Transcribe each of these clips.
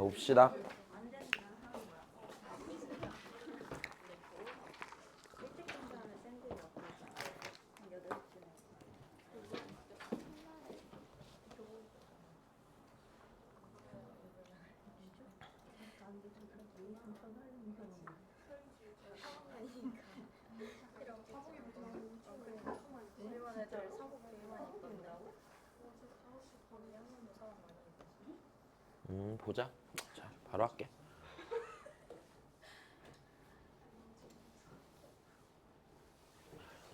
봅시다. 보자. 자, 바로 할게.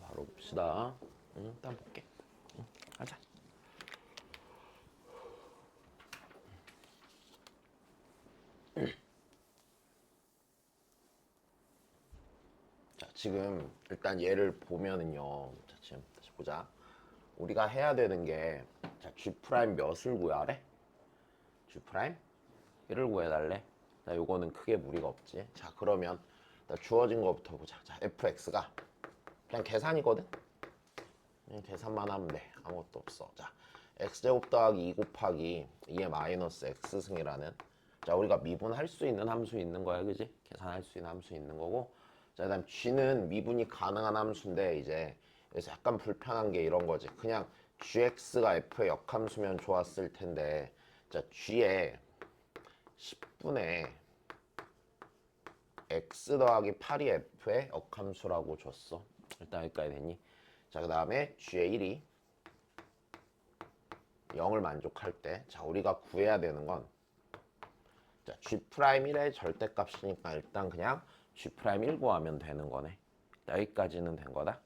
바로 봅시다. 일단 볼게. 하자. 자, 지금 일단 얘를 보면은요. 자, 지금 다시 보자. 우리가 해야 되는 게, 자, G' 몇을 구하래? G' 1을 구해달래. 자, 요거는 크게 무리가 없지. 자, 그러면 나 주어진 거부터 보자. 자, fx가 그냥 계산이거든. 그냥 계산만 하면 돼. 아무것도 없어. 자, x제곱 더하기 2 곱하기 2의 마이너스 x승이라는, 자, 우리가 미분할 수 있는 함수 있는 거야, 그지? 계산할 수 있는 함수 있는 거고. 자, 그다음 g는 미분이 가능한 함수인데, 이제 여기서 약간 불편한 게 이런 거지. 그냥 gx가 f의 역함수면 좋았을 텐데, 자, g에 10분의 x 더하기 8이 f의 역함수라고 줬어. 일단 여기까지 됐니? 자, 그 다음에 g의 1이 0을 만족할 때, 자, 우리가 구해야 되는 건, 자, G'1의 절대값이니까 일단 그냥 G'1 구하면 되는 거네. 여기까지는 된 거다.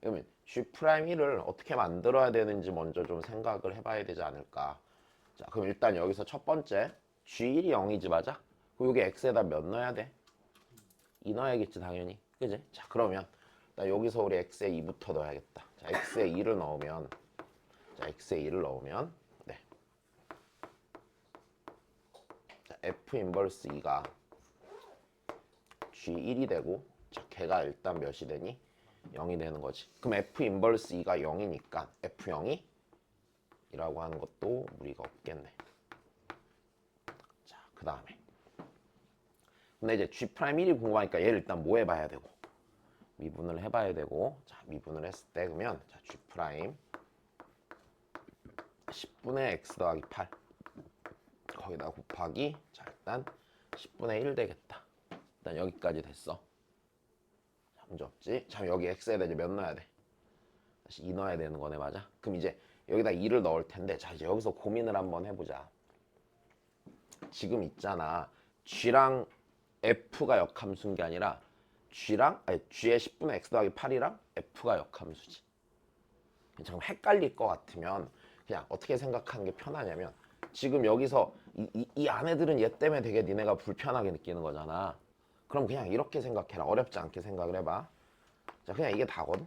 그러면 G'1을 어떻게 만들어야 되는지 먼저 좀 생각을 해봐야 되지 않을까. 자, 그럼 일단 여기서 첫 번째 G1이 0이지, 맞아? 그럼 여기 X에다 몇 넣어야 돼? 2 넣어야겠지, 당연히. 그지? 자, 그러면 나 여기서 우리 X에 2부터 넣어야겠다. 자, X에 2를 넣으면, 자, X에 2를 넣으면, 네. 자, F 인버스 2가 G1이 되고, 자, 걔가 일단 몇이 되니? 0이 되는 거지. 그럼 F 인버스 2가 0이니까 F0이 이라고 하는 것도 무리가 없겠네. 자, 그 다음에 근데 이제 G'1이 궁금하니까 얘를 일단 뭐 해봐야 되고, 미분을 해봐야 되고, 자, 미분을 했을 때 그러면, 자, G' 10분의 x 더하기 8 거기다 곱하기, 자, 일단 10분의 1 되겠다. 일단 여기까지 됐어. 자, 문제 없지? 자, 여기 x에다 이제 몇 넣어야 돼? 다시 2 넣어야 되는 거네, 맞아? 그럼 이제 여기다 2를 넣을 텐데, 자, 이제 여기서 고민을 한번 해보자. 지금 있잖아, g랑 f가 역함수인 게 아니라 g의 10분의 x 더하기 8이랑 f가 역함수지. 잠깐 헷갈릴 것 같으면 그냥 어떻게 생각하는 게 편하냐면, 지금 여기서 이 안애들은 얘 때문에 되게 니네가 불편하게 느끼는 거잖아. 그럼 그냥 이렇게 생각해라. 어렵지 않게 생각을 해봐. 자, 그냥 이게 다거든.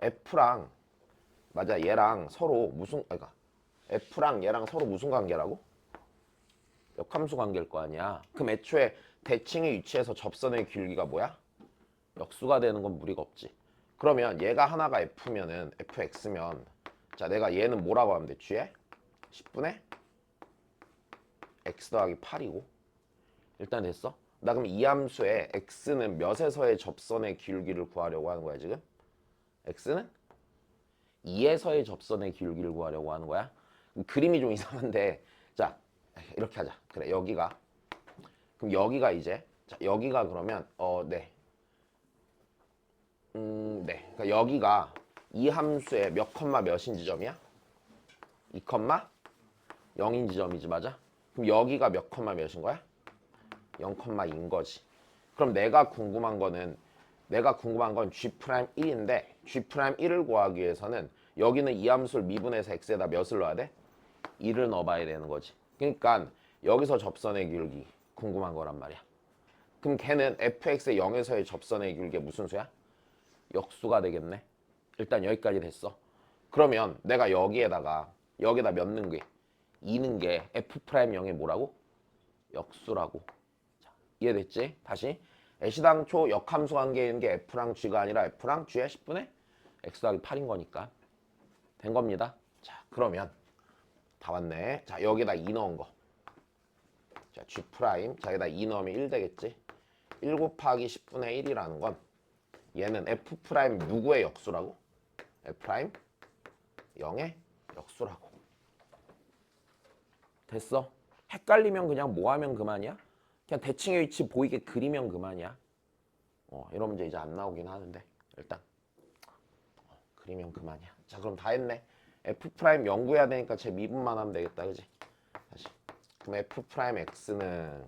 F랑, 맞아, 얘랑 서로 무슨, 그러니까 F랑 얘랑 서로 무슨 관계라고? 역함수 관계일 거 아니야. 그럼 애초에 대칭의 위치에서 접선의 기울기가 뭐야? 역수가 되는 건 무리가 없지. 그러면 얘가 하나가 F면은 fx면, 자, 내가 얘는 뭐라고 하면 돼? G에 10분의 x 더하기 8이고. 일단 됐어? 나 그럼 이 함수에 x는 몇에서의 접선의 기울기를 구하려고 하는 거야, 지금? x는 2에서의 접선의 기울기를 구하려고 하는 거야. 그림이 좀 이상한데, 자, 이렇게 하자. 그래, 여기가, 그럼 여기가 이제, 자, 여기가 그러면 네. 네. 그러니까 여기가 이 함수의 몇 컴마 몇인 지점이야? 2 컴마 0인 지점이지, 맞아? 그럼 여기가 몇 컴마 몇인 거야? 0 컴마인 거지. 그럼 내가 궁금한 건 G'1인데, G'1을 구하기 위해서는 여기는 이 함수를 미분해서 x에다 몇을 넣어야 돼? 2를 넣어봐야 되는 거지. 그러니까 여기서 접선의 기울기 궁금한 거란 말이야. 그럼 걔는 fx의 0에서의 접선의 기울기가 무슨 수야? 역수가 되겠네. 일단 여기까지 됐어. 그러면 내가 여기에다 몇 넣는 게? 2 넣은 게 f'0의 뭐라고? 역수라고. 자, 이해됐지? 다시 애시당초 역함수 관계인 게 f랑 g가 아니라 f랑 g의 10분의 x 더하기 8인 거니까 된 겁니다. 자, 그러면 다 왔네. 자, 여기다 2 넣은 거. 자, G 프라임. 자, 여기다 2 넣으면 1 되겠지. 1 곱하기 10분의 1이라는 건 얘는 F 프라임 누구의 역수라고? F 프라임 0의 역수라고. 됐어? 헷갈리면 그냥 뭐 하면 그만이야? 그냥 대칭의 위치 보이게 그리면 그만이야. 이런 문제 이제 안 나오긴 하는데 일단 그리면 그만이야. 자, 그럼 다 했네. F 프라임 연구해야 되니까 제 미분만 하면 되겠다, 그지? 다시. 그럼 F 프라임 X는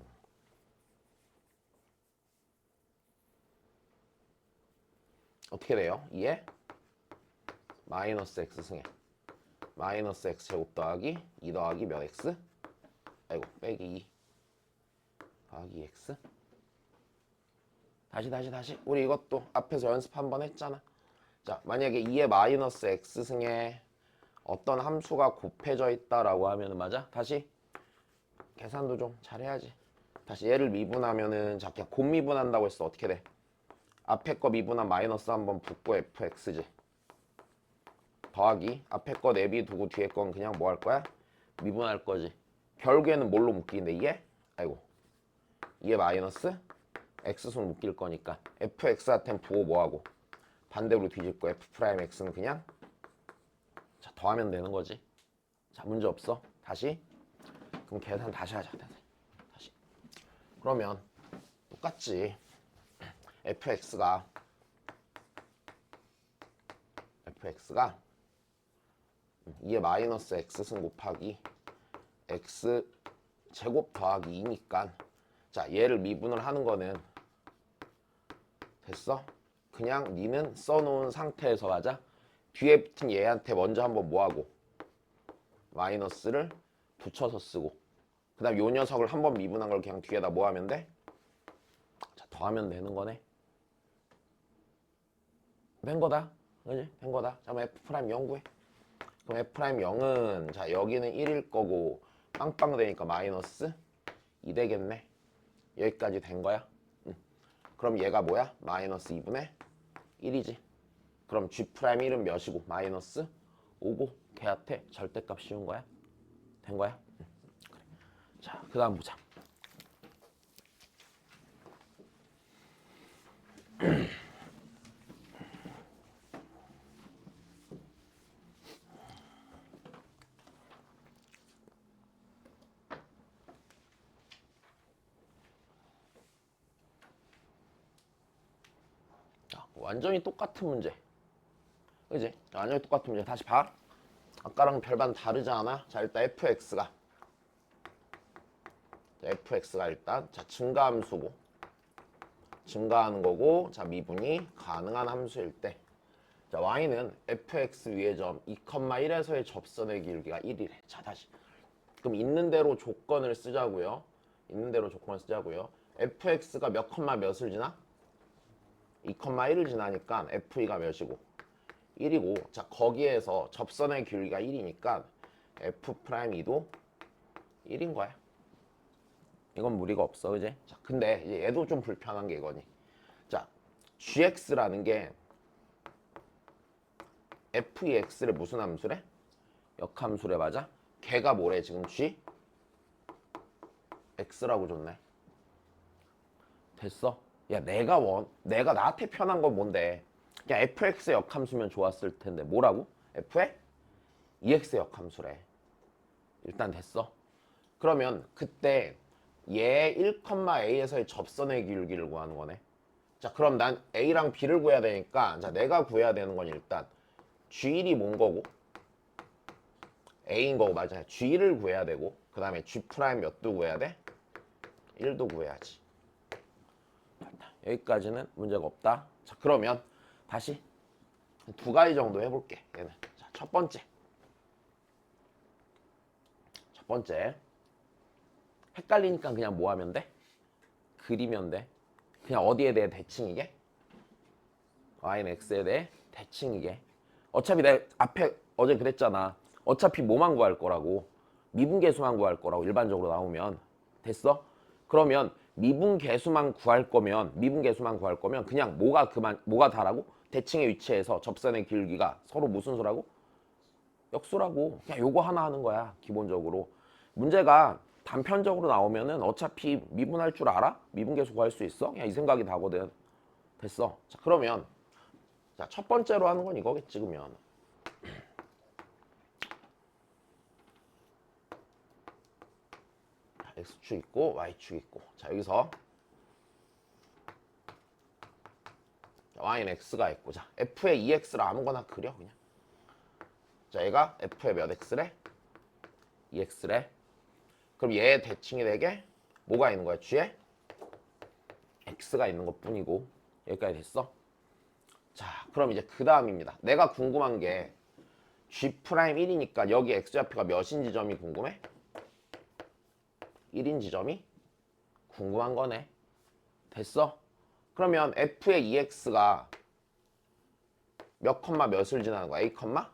어떻게 돼요? 2에 마이너스 X 승에 마이너스 X 제곱 더하기 2 더하기 몇 X? 아이고, 빼기 2 더하기 X. 다시. 우리 이것도 앞에서 연습 한번 했잖아. 자, 만약에 2에 마이너스 X승에 어떤 함수가 곱해져 있다라고 하면은 맞아? 다시 계산도 좀 잘해야지. 다시 얘를 미분하면은 자, 그냥 곱 미분한다고 했어. 어떻게 돼? 앞에 거 미분한 마이너스 한번 붙고 fx지. 더하기 앞에 거 내비 두고 뒤에 건 그냥 뭐 할 거야? 미분할 거지. 결국에는 뭘로 묶이는데 2에? 아이고, 2에 마이너스 x손 묶일 거니까 fx한텐 부호 뭐하고 반대로 뒤질 거 f 프라임 x는 그냥 자 더하면 되는 거지. 자, 문제 없어. 다시. 그럼 계산 다시 하자. 다시. 그러면 똑같지. fx가 2에 마이너스 x승 곱하기 x 제곱 더하기 2니까 자, 얘를 미분을 하는 거는 됐어? 그냥 니는 써놓은 상태에서 가자. 뒤에 붙은 얘한테 먼저 한번 뭐하고 마이너스를 붙여서 쓰고 그 다음 요 녀석을 한번 미분한 걸 그냥 뒤에다 뭐 하면 돼? 자, 더하면 되는 거네. 된 거다. 그지? 된 거다. 자, 그럼 F' 0 구해. 그럼 F' 0은 자, 여기는 1일 거고 빵빵 되니까 마이너스 2 되겠네. 여기까지 된 거야. 그럼 얘가 뭐야? 마이너스 2분의 1이지. 그럼 G'1은 몇이고? 마이너스 5고 걔한테 절대값 씌운 거야. 된 거야? 그래. 자, 그 다음 보자. 자, 완전히 똑같은 문제. 그지? 완전히 똑같은 문제. 다시 봐. 아까랑 별반 다르지 않아? 자, 일단 fx가 일단 자, 증가함수고 증가하는 거고 자, 미분이 가능한 함수일 때 자, y는 fx 위의 점 2,1에서의 접선의 기울기가 1이래. 자, 다시. 그럼 있는 대로 조건을 쓰자고요. fx가 몇 컴마 몇을 지나? 2,1을 지나니까 f가 몇이고? 1이고 자, 거기에서 접선의 기울기가 1이니까 f'2도 1인 거야. 이건 무리가 없어, 그지? 자, 근데 이제 얘도 좀 불편한 게 이거니. 자, gx라는 게 fex를 무슨 함수래? 역함수래. 맞아? 걔가 뭐래 지금? g? x라고 줬네. 됐어? 야, 내가 나한테 편한 건 뭔데? 그냥 fx의 역함수면 좋았을 텐데 뭐라고? f의 ex의 역함수래. 일단 됐어. 그러면 그때 얘 1,a에서의 접선의 기울기를 구하는 거네. 자, 그럼 난 a랑 b를 구해야 되니까 자, 내가 구해야 되는 건 일단 g1이 뭔 거고 a인 거고 맞아. g1을 구해야 되고 그 다음에 g' 몇도 구해야 돼? 1도 구해야지. 여기까지는 문제가 없다. 자, 그러면 다시 두 가지 정도 해볼게. 얘는 자, 첫 번째 헷갈리니까 그냥 뭐 하면 돼? 그리면 돼. 그냥 어디에 대해 대칭이게? y는 x에 대해 대칭이게. 어차피 내가 앞에 어제 그랬잖아. 어차피 뭐만 구할 거라고. 미분계수만 구할 거라고 일반적으로 나오면. 됐어? 그러면 미분계수만 구할 거면 그냥 뭐가 다라고? 대칭의 위치에서 접선의 기울기가 서로 무슨 수라고? 역수라고. 그냥 요거 하나 하는 거야. 기본적으로. 문제가 단편적으로 나오면은 어차피 미분할 줄 알아? 미분계수 구할 수 있어? 그냥 이 생각이 다거든. 됐어. 자, 그러면 자, 첫 번째로 하는 건 이거겠지, 그러면. 자, x축 있고 y축 있고. 자, 여기서 자, y는 x가 있고. 자, f의 2x를 아무거나 그려, 그냥. 자, 얘가 f의 몇 x래? 2x래. 그럼 얘의 대칭이 되게 뭐가 있는 거야? g에 x가 있는 것 뿐이고. 여기까지 됐어? 자, 그럼 이제 그 다음입니다. 내가 궁금한 게 G'1이니까 여기 X좌표가 몇인 지점이 궁금해? 1인 지점이 궁금한 거네. 됐어? 그러면 F의 2X가 몇 컴마 몇을 지나는 거야? A 컴마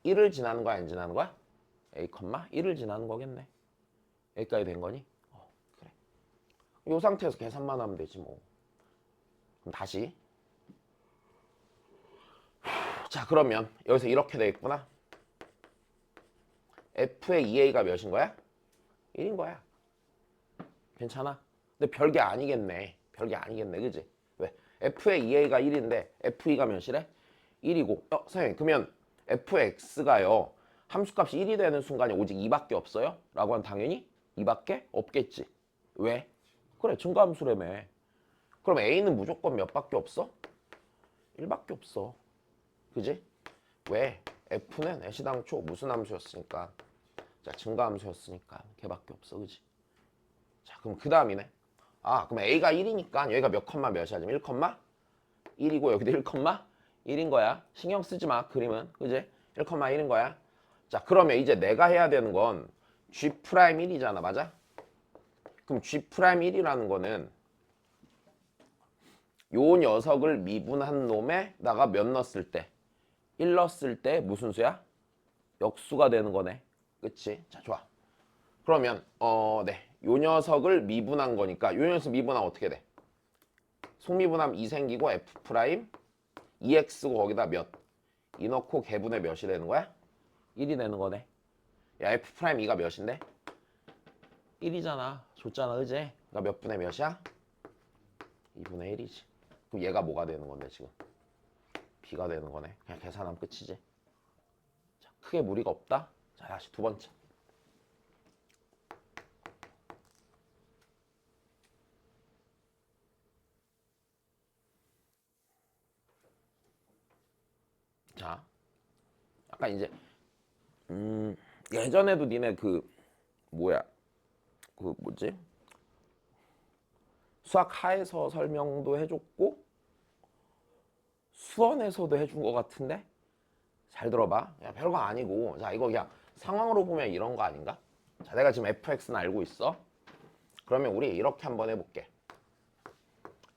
1을 지나는 거야? 안 지나는 거야? A 컴마 1을 지나는 거겠네. 여기까지 된 거니? 그래. 이 상태에서 계산만 하면 되지 뭐. 그럼 다시. 자, 그러면 여기서 이렇게 되겠구나. F의 2A가 몇인 거야? 1인 거야. 괜찮아? 근데 별게 아니겠네. 별게 아니겠네. 그지? 왜? F의 2A가 1인데 F2가 몇이래? 1이고. 선생님, 그러면 Fx가요. 함수값이 1이 되는 순간에 오직 2밖에 없어요? 라고 하면 당연히 2밖에 없겠지. 왜? 그래, 증가함수라며. 그럼 A는 무조건 몇 밖에 없어? 1밖에 없어. 그지? 왜? F는 애시당초 무슨 함수였으니까. 자, 증가함수였으니까 걔밖에 없어. 그지? 자, 그럼 그 다음이네. 아, 그럼 A가 1이니까 여기가 몇 컴마 몇이야? 지금 1 컴마 1이고 여기도 1 컴마 1인 거야. 신경 쓰지 마. 그림은. 그지? 1 컴마 1인 거야. 자, 그러면 이제 내가 해야 되는 건 G'1이잖아. 맞아? 그럼 G'1이라는 거는 요 녀석을 미분한 놈에다가 몇 넣었을 때? 1 넣었을 때 무슨 수야? 역수가 되는 거네. 그치? 자, 좋아. 그러면 네. 요 녀석을 미분한 거니까 요 녀석 미분하면 어떻게 돼? 속미분하면 2 생기고 f 프라임 2x고 거기다 몇? 2 넣고 개분의 몇이 되는 거야? 1이 되는 거네. 야, f 프라임 2가 몇인데? 1이잖아. 줬잖아. 그지? 그러니까 몇 분의 몇이야? 2분의 1이지. 그럼 얘가 뭐가 되는 건데 지금? b가 되는 거네. 그냥 계산하면 끝이지. 자, 크게 무리가 없다. 자, 다시 두 번째. 자, 약간 이제 예전에도 니네 그 뭐야? 그 뭐지? 수학 하에서 설명도 해줬고 수원에서도 해준 것 같은데 잘 들어봐. 야, 별거 아니고. 자, 이거 그냥 상황으로 보면 이런 거 아닌가? 자, 내가 지금 fx는 알고 있어. 그러면 우리 이렇게 한번 해볼게.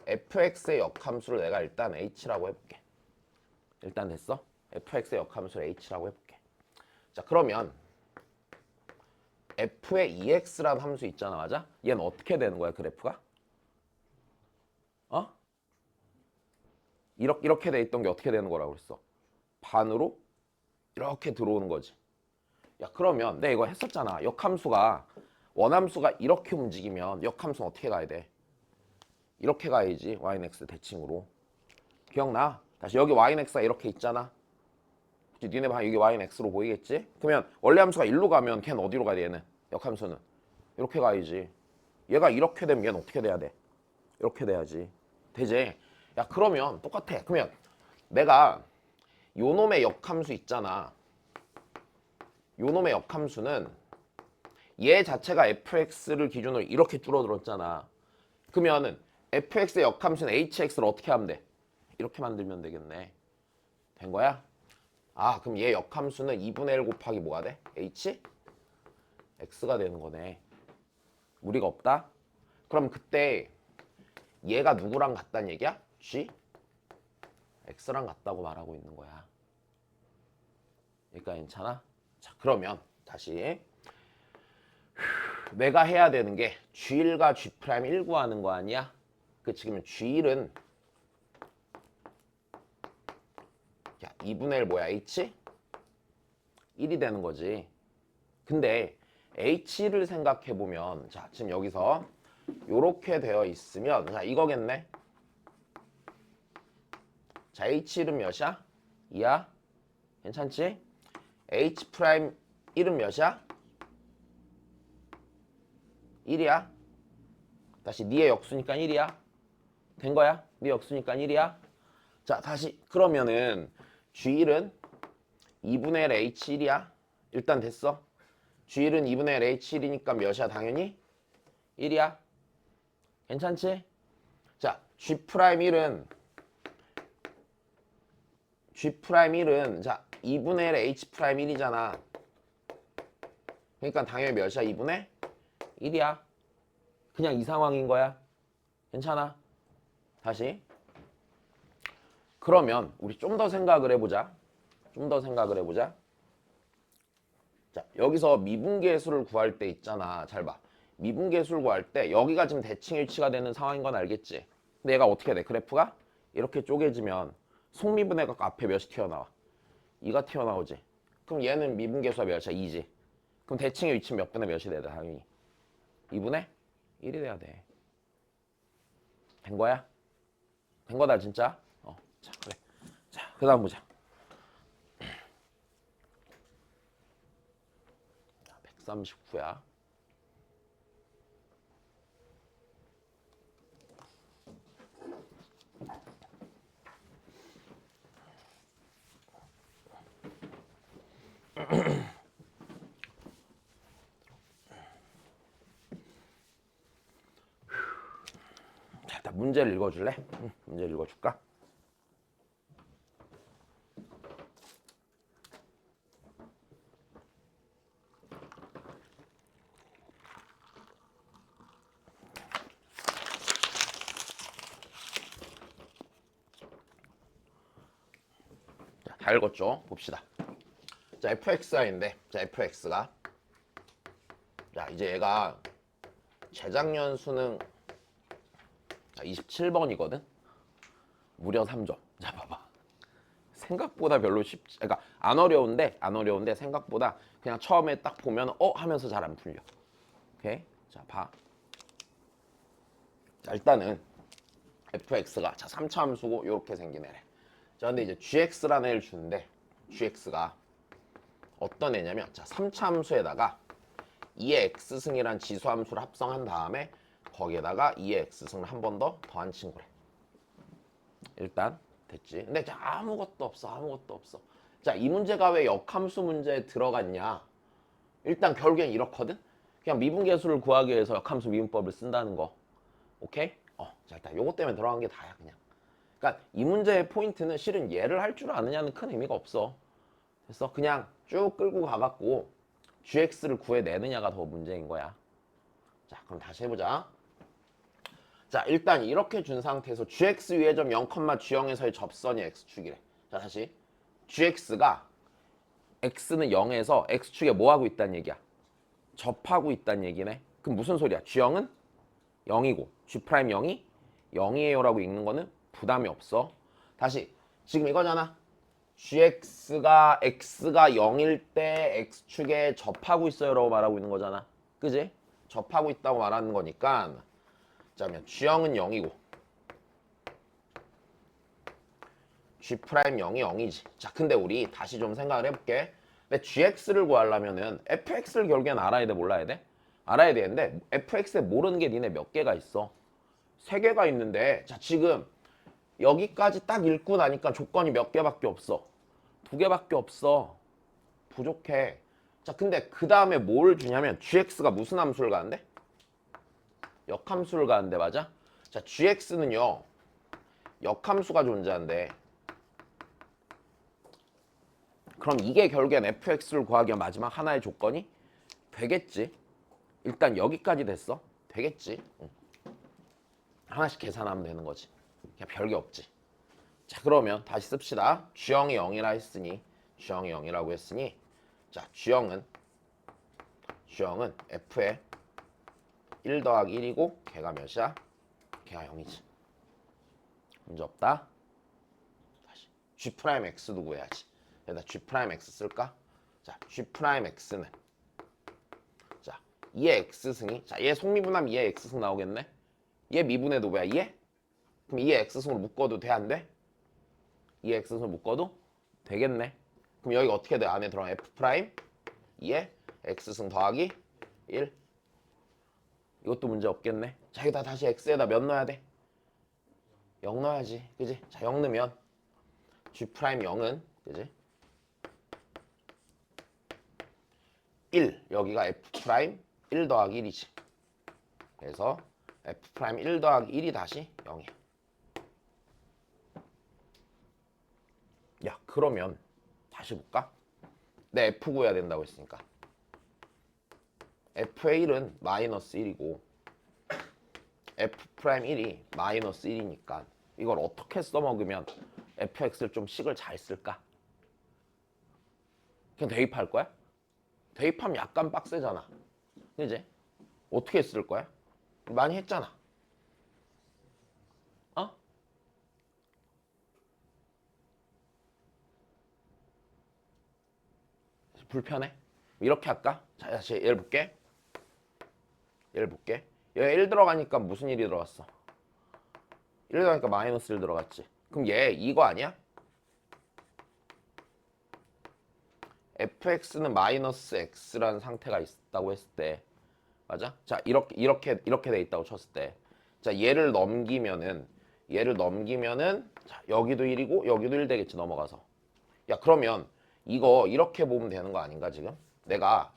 fx의 역함수를 내가 일단 h라고 해볼게. 일단 됐어? fx의 역함수를 h라고 해볼게. 자, 그러면 f의 2x라는 함수 있잖아. 맞아? 얘는 어떻게 되는 거야, 그래프가? 어? 이렇게 돼 있던 게 어떻게 되는 거라고 그랬어? 반으로 이렇게 들어오는 거지. 야, 그러면 내가 이거 했었잖아. 역함수가 원함수가 이렇게 움직이면 역함수는 어떻게 가야 돼? 이렇게 가야지. y는 x 대칭으로. 기억나? 다시 여기 y는 x가 이렇게 있잖아. 그치? 니네 봐, 여기 y는 x로 보이겠지? 그러면 원래 함수가 1로 가면 걔는 어디로 가야 돼? 얘는 역함수는 이렇게 가야지. 얘가 이렇게 되면 얘는 어떻게 돼야 돼? 이렇게 돼야지. 되지? 야, 그러면 똑같아. 그러면 내가 요 놈의 역함수 있잖아. 요 놈의 역함수는 얘 자체가 fx를 기준으로 이렇게 줄어들었잖아. 그러면은 fx의 역함수는 hx를 어떻게 하면 돼? 이렇게 만들면 되겠네. 된 거야? 아, 그럼 얘 역함수는 2분의 1 곱하기 뭐가 돼? h? x가 되는 거네. 무리가 없다? 그럼 그때 얘가 누구랑 같다는 얘기야? g? x랑 같다고 말하고 있는 거야. 그러니까 괜찮아? 자, 그러면 다시 내가 해야 되는 게 G1과 G'1 구하는 거 아니야? 그치? 그러면 G1은 야, 2분의 1 뭐야? H? 1이 되는 거지. 근데 h를 생각해 보면 자 지금 여기서 요렇게 되어 있으면 자 이거겠네. 자 h는 몇이야? 2야? 괜찮지? h 프라임 1은 몇이야? 1이야? 다시 니의 역수니까 1이야? 된 거야? 니 역수니까 1이야? 자 다시 그러면은 G1은 2분의 1 H1이야? 일단 됐어. G1은 2분의 1 H1이니까 몇이야? 당연히 1이야? 괜찮지? 자 G'1은 G'1은 자 2분의 1 H'1이잖아. 그러니까 당연히 몇이야? 2분의 1이야. 그냥 이 상황인 거야. 괜찮아? 다시. 그러면 우리 좀 더 생각을 해보자. 좀 더 생각을 해보자. 자, 여기서 미분계수를 구할 때 있잖아. 잘 봐. 미분계수를 구할 때 여기가 지금 대칭일치가 되는 상황인 건 알겠지? 근데 얘가 어떻게 돼? 그래프가 이렇게 쪼개지면 속미분해가 앞에 몇이 튀어나와? 2가 튀어나오지. 그럼 얘는 미분계수가 몇이야? 2지. 그럼 대칭의 위치는 몇 분의 몇이 돼야 돼? 당연히 2분의 1이 돼야 돼. 된 거야? 된 거다 진짜? 자 그래. 자 그다음 보자. 139야. 자, 일단 문제를 읽어줄래? 문제 읽어줄까? 자, 다 읽었죠? 봅시다. 자, fx인데, 자, fx가 자, 이제 얘가 재작년 수능 27번이거든? 무려 3점. 자, 봐봐. 생각보다 별로 쉽지, 그러니까 안 어려운데 생각보다 그냥 처음에 딱 보면 하면서 잘 안 풀려. 오케이? 자, 봐. 자, 일단은 fx가 자 3차 함수고 이렇게 생긴 애래. 자, 근데 이제 gx라는 애를 주는데 gx가 어떤 애냐면 자 3차 함수에다가 2의 x승이란 지수 함수를 합성한 다음에 거기에다가 2의 x승을 한 번 더 더한 친구래. 일단 됐지. 근데 자 아무것도 없어. 자 이 문제가 왜 역함수 문제에 들어갔냐? 일단 결국엔 이렇거든. 그냥 미분계수를 구하기 위해서 역함수 미분법을 쓴다는 거. 오케이? 자 일단 요거 때문에 들어간 게 다야 그냥. 그러니까 이 문제의 포인트는 실은 얘를 할 줄 아느냐는 큰 의미가 없어. 됐어? 그냥 쭉 끌고 가갖고 gx를 구해내느냐가 더 문제인 거야. 자 그럼 다시 해보자. 자 일단 이렇게 준 상태에서 gx 위의 점 0,g0에서의 접선이 x축이래. 자 다시 gx가 x는 0에서 x축에 뭐 하고 있다는 얘기야? 접하고 있다는 얘기네. 그럼 무슨 소리야? g0은 0이고 g'0이 0이에요 라고 읽는 거는 부담이 없어. 다시 지금 이거잖아. gx가 x가 0일 때 x축에 접하고 있어요 라고 말하고 있는 거잖아. 그지? 접하고 있다고 말하는 거니까 자 그러면 g0은 0이고 g'0이 0이지. 자 근데 우리 다시 좀 생각을 해볼게. 근데 gx를 구하려면은 fx를 결국엔 알아야 돼 몰라야 돼? 알아야 되는데 fx에 모르는 게 니네 몇 개가 있어? 3개가 있는데 자 지금 여기까지 딱 읽고 나니까 조건이 몇 개밖에 없어? 2개밖에 없어. 부족해. 자 근데 그 다음에 뭘 주냐면 gx가 무슨 함수를 가는데? 역함수를 가는데 맞아? 자 gx는요 역함수가 존재한대. 그럼 이게 결국엔 fx를 구하기 위한 마지막 하나의 조건이 되겠지. 일단 여기까지 됐어. 되겠지. 응. 하나씩 계산하면 되는 거지. 그냥 별게 없지. 자 그러면 다시 씁시다. G형이 0이라 했으니 G형이 0이라고 했으니 자 G형은 F에 1 더하기 1이고 걔가 몇이야? 걔가 0이지. 문제 없다. 다시 G'X도 구해야지. 여기다 G'X 쓸까? 자 G'X는 자 2의 x승이 자, 얘 속미분하면 2의 x승 나오겠네. 얘 미분해도 뭐야? 2에? 그럼 2의 x승으로 묶어도 돼? 안 돼? 2의 x승으로 묶어도 되겠네. 그럼 여기가 어떻게 돼? 안에 들어가 f 프라임 2의 x승 더하기 1. 이것도 문제 없겠네. 자, 여기다 다시 x에다 몇 넣어야 돼? 0 넣어야지. 그지? 자, 0 넣으면 g 프라임 0은 그지? 1. 여기가 f 프라임 1 더하기 1이지. 그래서 f 프라임 1 더하기 1이 다시 0이야. 야, 그러면 다시 볼까? 내 f 구해야 된다고 했으니까 f의 1은 마이너스 1이고 f 프라임 1이 마이너스 1이니까 이걸 어떻게 써먹으면 fx를 좀 식을 잘 쓸까? 그냥 대입할 거야? 대입하면 약간 빡세잖아. 그지? 어떻게 쓸 거야? 많이 했잖아. 어? 불편해? 이렇게 할까? 자, 다시 얘를 볼게. 얘를 볼게. 얘 1 들어가니까 무슨 1이 들어갔어? 1 들어가니까 마이너스 1 들어갔지. 그럼 얘 이거 아니야? fx는 마이너스 x라는 상태가 있다고 했을 때 맞아? 자, 이렇게 돼 있다고 쳤을 때 자, 얘를 넘기면은 자, 여기도 1이고 여기도 1 되겠지. 넘어가서. 야, 그러면 이거 이렇게 보면 되는 거 아닌가 지금? 내가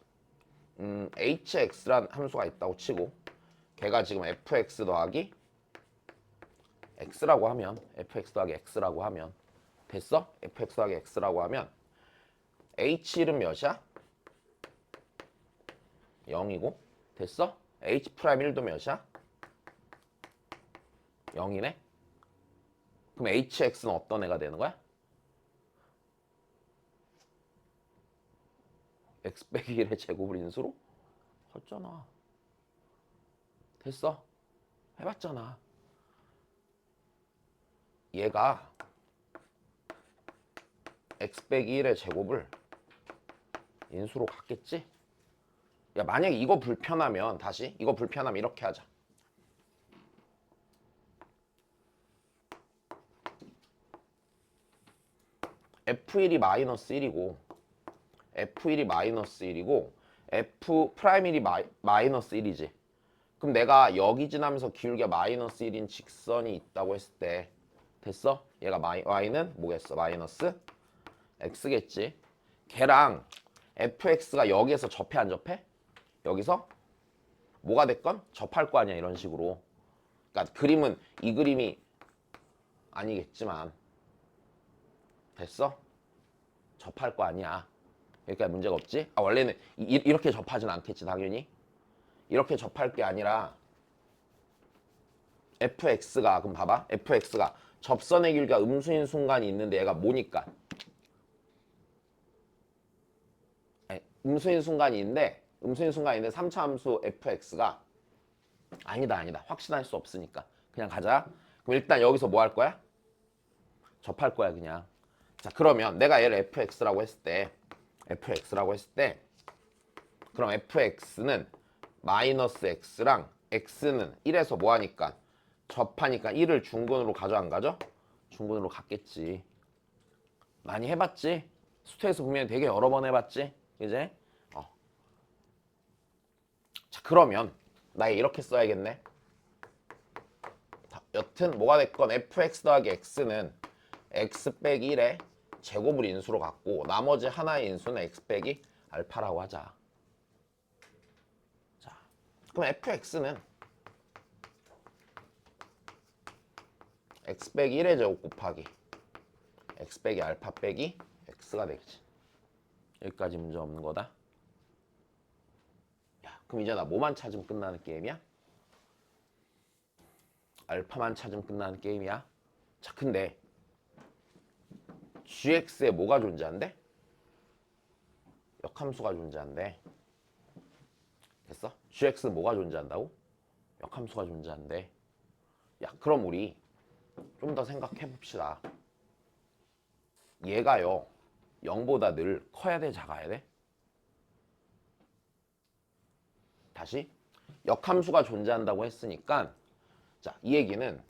hx란 함수가 있다고 치고 걔가 지금 fx 더하기 x라고 하면 fx 더하기 x라고 하면 됐어? fx 더하기 x라고 하면 h1은 몇이야? 0이고 됐어? h 프라임 1도 몇이야? 0이네? 그럼 hx는 어떤 애가 되는 거야? x 빼기 1의 제곱을 인수로? 했잖아. 됐어? 해봤잖아. 얘가 x 빼기 1의 제곱을 인수로 갖겠지? 야, 만약에 이거 불편하면 다시 이거 불편하면 이렇게 하자. f1이 마이너스 1이고 f1이 마이너스 1이고 f 프라임 1이 마이너스 1이지. 그럼 내가 여기 지나면서 기울기가 마이너스 1인 직선이 있다고 했을 때 됐어? 얘가 y는 뭐겠어? 마이너스 x겠지. 걔랑 fx가 여기에서 접해 안 접해? 여기서 뭐가 됐건 접할 거 아니야. 이런 식으로. 그러니까 그림은 이 그림이 아니겠지만 됐어? 접할 거 아니야. 그러니까 문제가 없지. 아, 원래는 이렇게 접하진 않겠지. 당연히 이렇게 접할 게 아니라 fx가 그럼 봐봐. fx가 접선의 길이가 음수인 순간이 있는데 얘가 뭐니까 아니, 음수인 순간이 있는데 3차 함수 fx가 아니다 확신할 수 없으니까 그냥 가자. 그럼 일단 여기서 뭐 할 거야? 접할 거야 그냥. 자, 그러면 내가 얘를 fx라고 했을 때 그럼 fx는 마이너스 x랑 x는 1에서 뭐 하니까 접하니까 1을 중근으로 가져 안 가져? 중근으로 갔겠지. 많이 해봤지? 수트에서 보면 되게 여러 번 해봤지? 이제 자, 그러면 나 이렇게 써야겠네. 여튼 뭐가 됐건 fx 더하기 x는 x 빼기 1의 제곱을 인수로 갖고 나머지 하나의 인수는 x 빼기 알파라고 하자. 자, 그럼 fx는 x 빼기 1의 제곱 곱하기 x 빼기 알파 빼기 x가 되겠지. 여기까지 문제 없는 거다. 야, 그럼 이제 나 뭐만 찾으면 끝나는 게임이야? 알파만 찾으면 끝나는 게임이야. 자, 근데 gx에 뭐가 존재한대? 역함수가 존재한대. 됐어? gx는 뭐가 존재한다고? 역함수가 존재한대. 야, 그럼 우리 좀 더 생각해 봅시다. 얘가요 0보다 늘 커야 돼 작아야 돼? 다시 역함수가 존재한다고 했으니까 자, 이 얘기는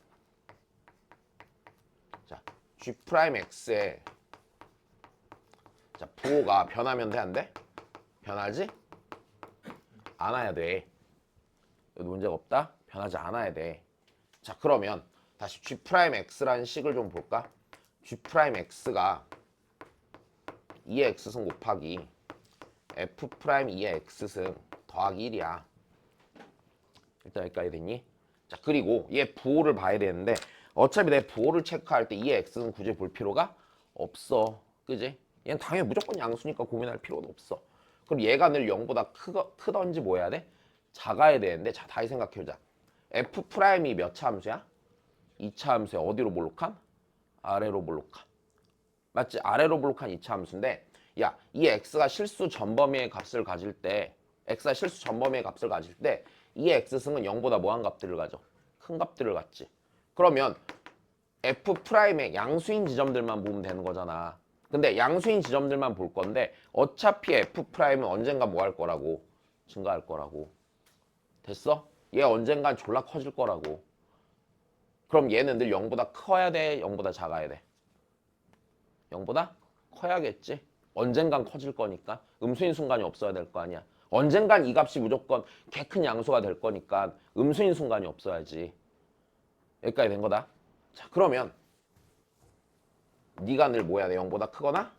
자, G'X의 자, 부호가 변하면 돼, 안 돼? 변하지? 않아야 돼. 여기 문제가 없다? 변하지 않아야 돼. 자, 그러면 다시 G'X라는 식을 좀 볼까? G'X가 2의 X승 곱하기 F'2의 X승 더하기 1이야. 일단 여기까지 됐니? 자, 그리고 얘 부호를 봐야 되는데 어차피 내 부호를 체크할 때 2의 X는 굳이 볼 필요가 없어. 그지? 얘는 당연히 무조건 양수니까 고민할 필요도 없어. 그럼 얘가 늘 0보다 크던지 뭐 해야 돼? 작아야 되는데 자, 다시 생각해보자. F'이 몇 차 함수야? 2차 함수야. 어디로 볼록한? 아래로 볼록한. 맞지? 아래로 볼록한 2차 함수인데 야, 이 x가 실수 전범위의 값을 가질 때 x가 실수 전범위의 값을 가질 때 이 x승은 0보다 뭐한 값들을 가져? 큰 값들을 갖지. 그러면 F'의 양수인 지점들만 보면 되는 거잖아. 근데 양수인 지점들만 볼 건데 어차피 F'은 언젠가 뭐 할 거라고? 증가할 거라고. 됐어? 얘 언젠간 졸라 커질 거라고. 그럼 얘는 늘 0보다 커야 돼? 0보다 작아야 돼? 0보다 커야겠지. 언젠간 커질 거니까. 음수인 순간이 없어야 될 거 아니야. 언젠간 이 값이 무조건 개 큰 양수가 될 거니까 음수인 순간이 없어야지. 여기까지 된 거다. 자, 그러면 네가 늘 뭐 해야 돼? 0보다 크거나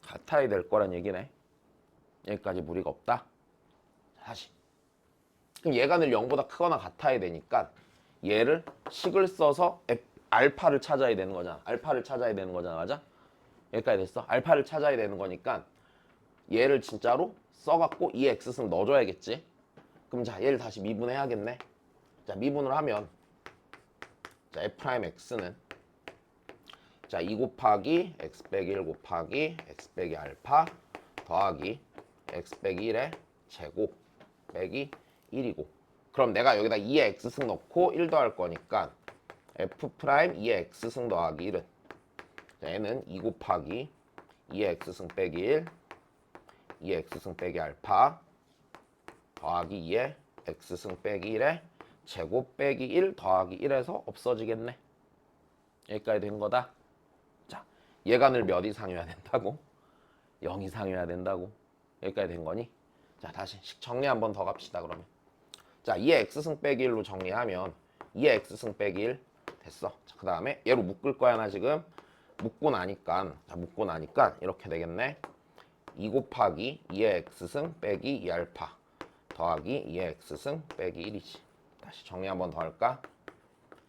같아야 될 거란 얘기네. 여기까지 무리가 없다. 다시. 그럼 얘가 늘 0보다 크거나 같아야 되니까 얘를 식을 써서 알파를 찾아야 되는 거잖아. 알파를 찾아야 되는 거잖아. 맞아? 여기까지 됐어? 알파를 찾아야 되는 거니까 얘를 진짜로 써갖고 이 x승 넣어줘야겠지. 그럼 자, 얘를 다시 미분해야겠네. 자, 미분을 하면 자, F'X는 자, 2 곱하기 x 빼기 1 곱하기 x 빼기 알파 더하기 x 빼기 1의 제곱 빼기 1이고 그럼 내가 여기다 2의 x승 넣고 1 더할 거니까 F' 2의 x승 더하기 1은 자, 얘는 2 곱하기 2의 x승 빼기 1 2의 x승 빼기 알파 더하기 2의 x승 빼기 1의 제곱 빼기 1 더하기 1에서 없어지겠네. 여기까지 된 거다. 자, 얘가 늘 몇 이상이어야 된다고? 0 이상이어야 된다고. 여기까지 된 거니? 자, 다시 식 정리 한번 더 갑시다. 그러면 자, 2의 x승 빼기 1로 정리하면 2의 x승 빼기 1 됐어. 자, 그 다음에 얘로 묶을 거야 나 지금. 묶고 나니까 자, 묶고 나니까 이렇게 되겠네. 2 곱하기 2의 x승 빼기 2알파 더하기 2의 x승 빼기 1이지. 다시 정리 한번 더 할까?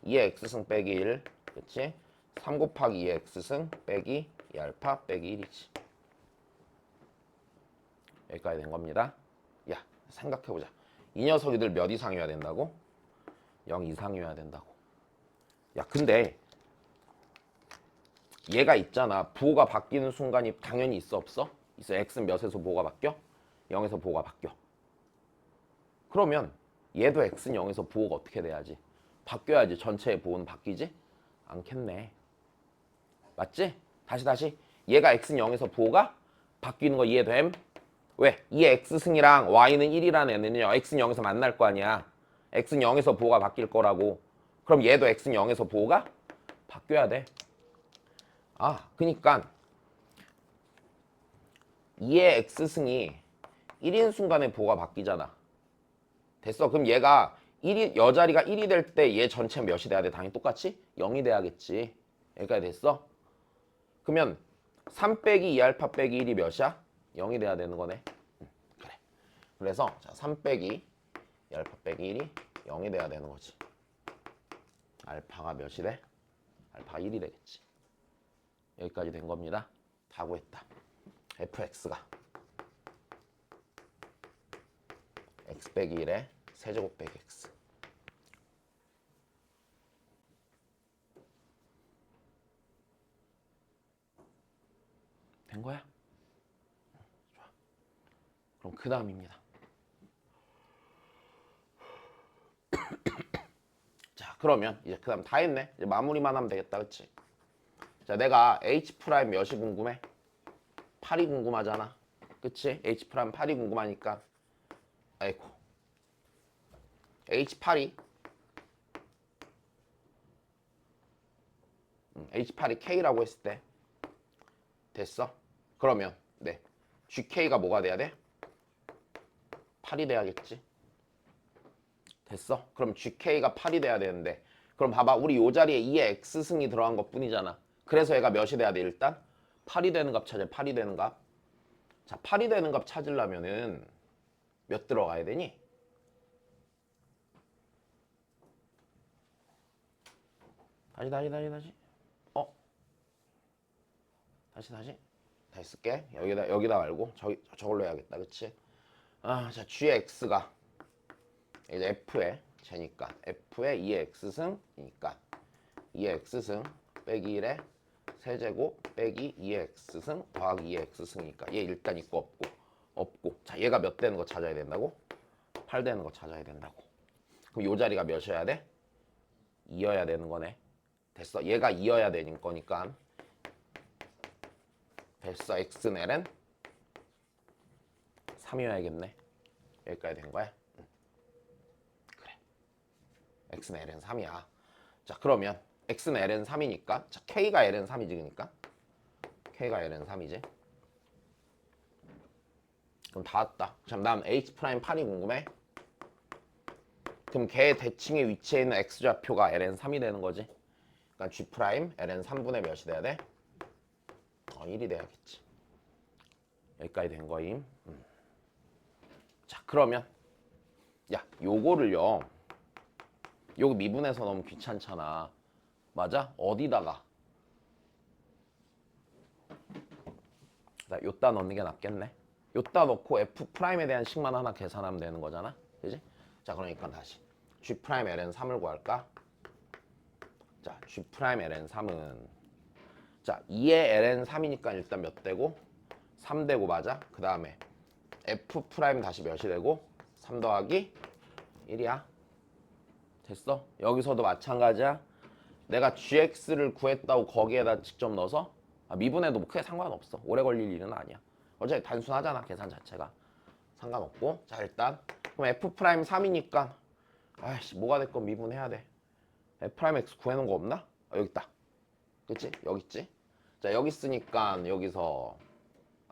2의 x승 빼기 1 그치? 3 곱하기 2의 x승 빼기 2알파 빼기 1이지. 여기까지 된 겁니다. 야, 생각해보자. 이 녀석이들 몇 이상이어야 된다고? 0 이상이어야 된다고. 야, 근데 얘가 있잖아. 부호가 바뀌는 순간이 당연히 있어 없어? 있어. x는 몇에서 부호가 바뀌어? 0에서 부호가 바뀌어. 그러면 얘도 x는 0에서 부호가 어떻게 돼야지? 바뀌어야지. 전체의 부호는 바뀌지? 않겠네. 맞지? 다시. 얘가 x는 0에서 부호가 바뀌는 거 이해됨? 왜? 이 x승이랑 y는 1이라는 애는요. x는 0에서 만날 거 아니야. x는 0에서 부호가 바뀔 거라고. 그럼 얘도 x는 0에서 부호가 바뀌어야 돼. 아, 그니까 2의 x승이 1인 순간에 부호가 바뀌잖아. 됐어. 그럼 얘가 1이 여자리가 1이 될 때 얘 전체 몇이 돼야 돼? 당연히 똑같이 0이 돼야겠지. 여기까지 됐어? 그러면 3 빼기 2알파 빼기 1이 몇이야? 0이 돼야 되는 거네. 그래. 그래서 자, 3 빼기 2알파 빼기 1이 0이 돼야 되는 거지. 알파가 몇이 돼? 알파가 1이 되겠지. 여기까지 된 겁니다. 다 구했다. fx가 x 빼기 1의 세제곱 빼기 x 된 거야? 좋아. 그럼 그 다음입니다. 자, 그러면 이제 그 다음 다 했네. 이제 마무리만 하면 되겠다. 그치? 자, 내가 h' 몇이 궁금해? 8이 궁금하잖아. 그치? h' 8이 궁금하니까 아이고 H8이 H8이 K라고 했을 때 됐어? 그러면 네 GK가 뭐가 돼야 돼? 8이 돼야겠지. 됐어? 그럼 GK가 8이 돼야 되는데 그럼 봐봐 우리 요 자리에 2의 X승이 들어간 것 뿐이잖아. 그래서 얘가 몇이 돼야 돼 일단? 8이 되는 값 찾아. 8이 되는 값. 자 8이 되는 값 찾으려면은 몇 들어가야 되니? 다시 다시 쓸게. 여기다 말고 저걸로 해야겠다. 그치? 자 GX가 이제 F의 쟤니까 F의 2의 X승이니까 2의 X승 빼기 1의 세제곱 빼기 2의 X승 더하기 2의 X승이니까 얘 일단 있고 없고 자 얘가 몇 되는 거 찾아야 된다고? 8 되는 거 찾아야 된다고. 그럼 요 자리가 몇이어야 돼? 2여야 되는 거네. 됐어. 얘가 2여야 되는 거니까 됐어. X는 L은 3이어야겠네. 여기까지 된 거야? 그래. X는 L은 3이야. 자 그러면 X는 L은 3이니까 자 K가 L은 3이지 그러니까 K가 L은 3이지. 그럼 다 왔다. 자 다음 H'8이 궁금해? 그럼 걔 대칭의 위치에 있는 X좌표가 Ln 3이 되는 거지. 그러니까 G' Ln 3분의 몇이 돼야 돼? 1이 돼야겠지. 여기까지 된 거임. 자 그러면 야 요거를요 요거 미분해서 너무 귀찮잖아. 맞아? 어디다가 나 요따 넣는 게 낫겠네. 요따 넣고 F'에 대한 식만 하나 계산하면 되는 거잖아. 그지? 자 그러니까 다시 G' Ln 3을 구할까? 자 G' Ln 3은 자 2의 Ln 3이니까 일단 몇 되고? 3 되고 맞아? 그 다음에 F' 다시 몇이 되고? 3 더하기 1이야. 됐어? 여기서도 마찬가지야. 내가 GX를 구했다고 거기에다 직접 넣어서 미분해도 뭐 크게 상관없어. 오래 걸릴 일은 아니야. 어차피 단순하잖아 계산 자체가. 상관없고 자 일단 그럼 F' 3이니까 아이씨 뭐가 됐건 미분해야 돼. F'X 구해놓은 거 없나? 여기 있다. 그치? 여기 있지? 자 여기 있으니까 여기서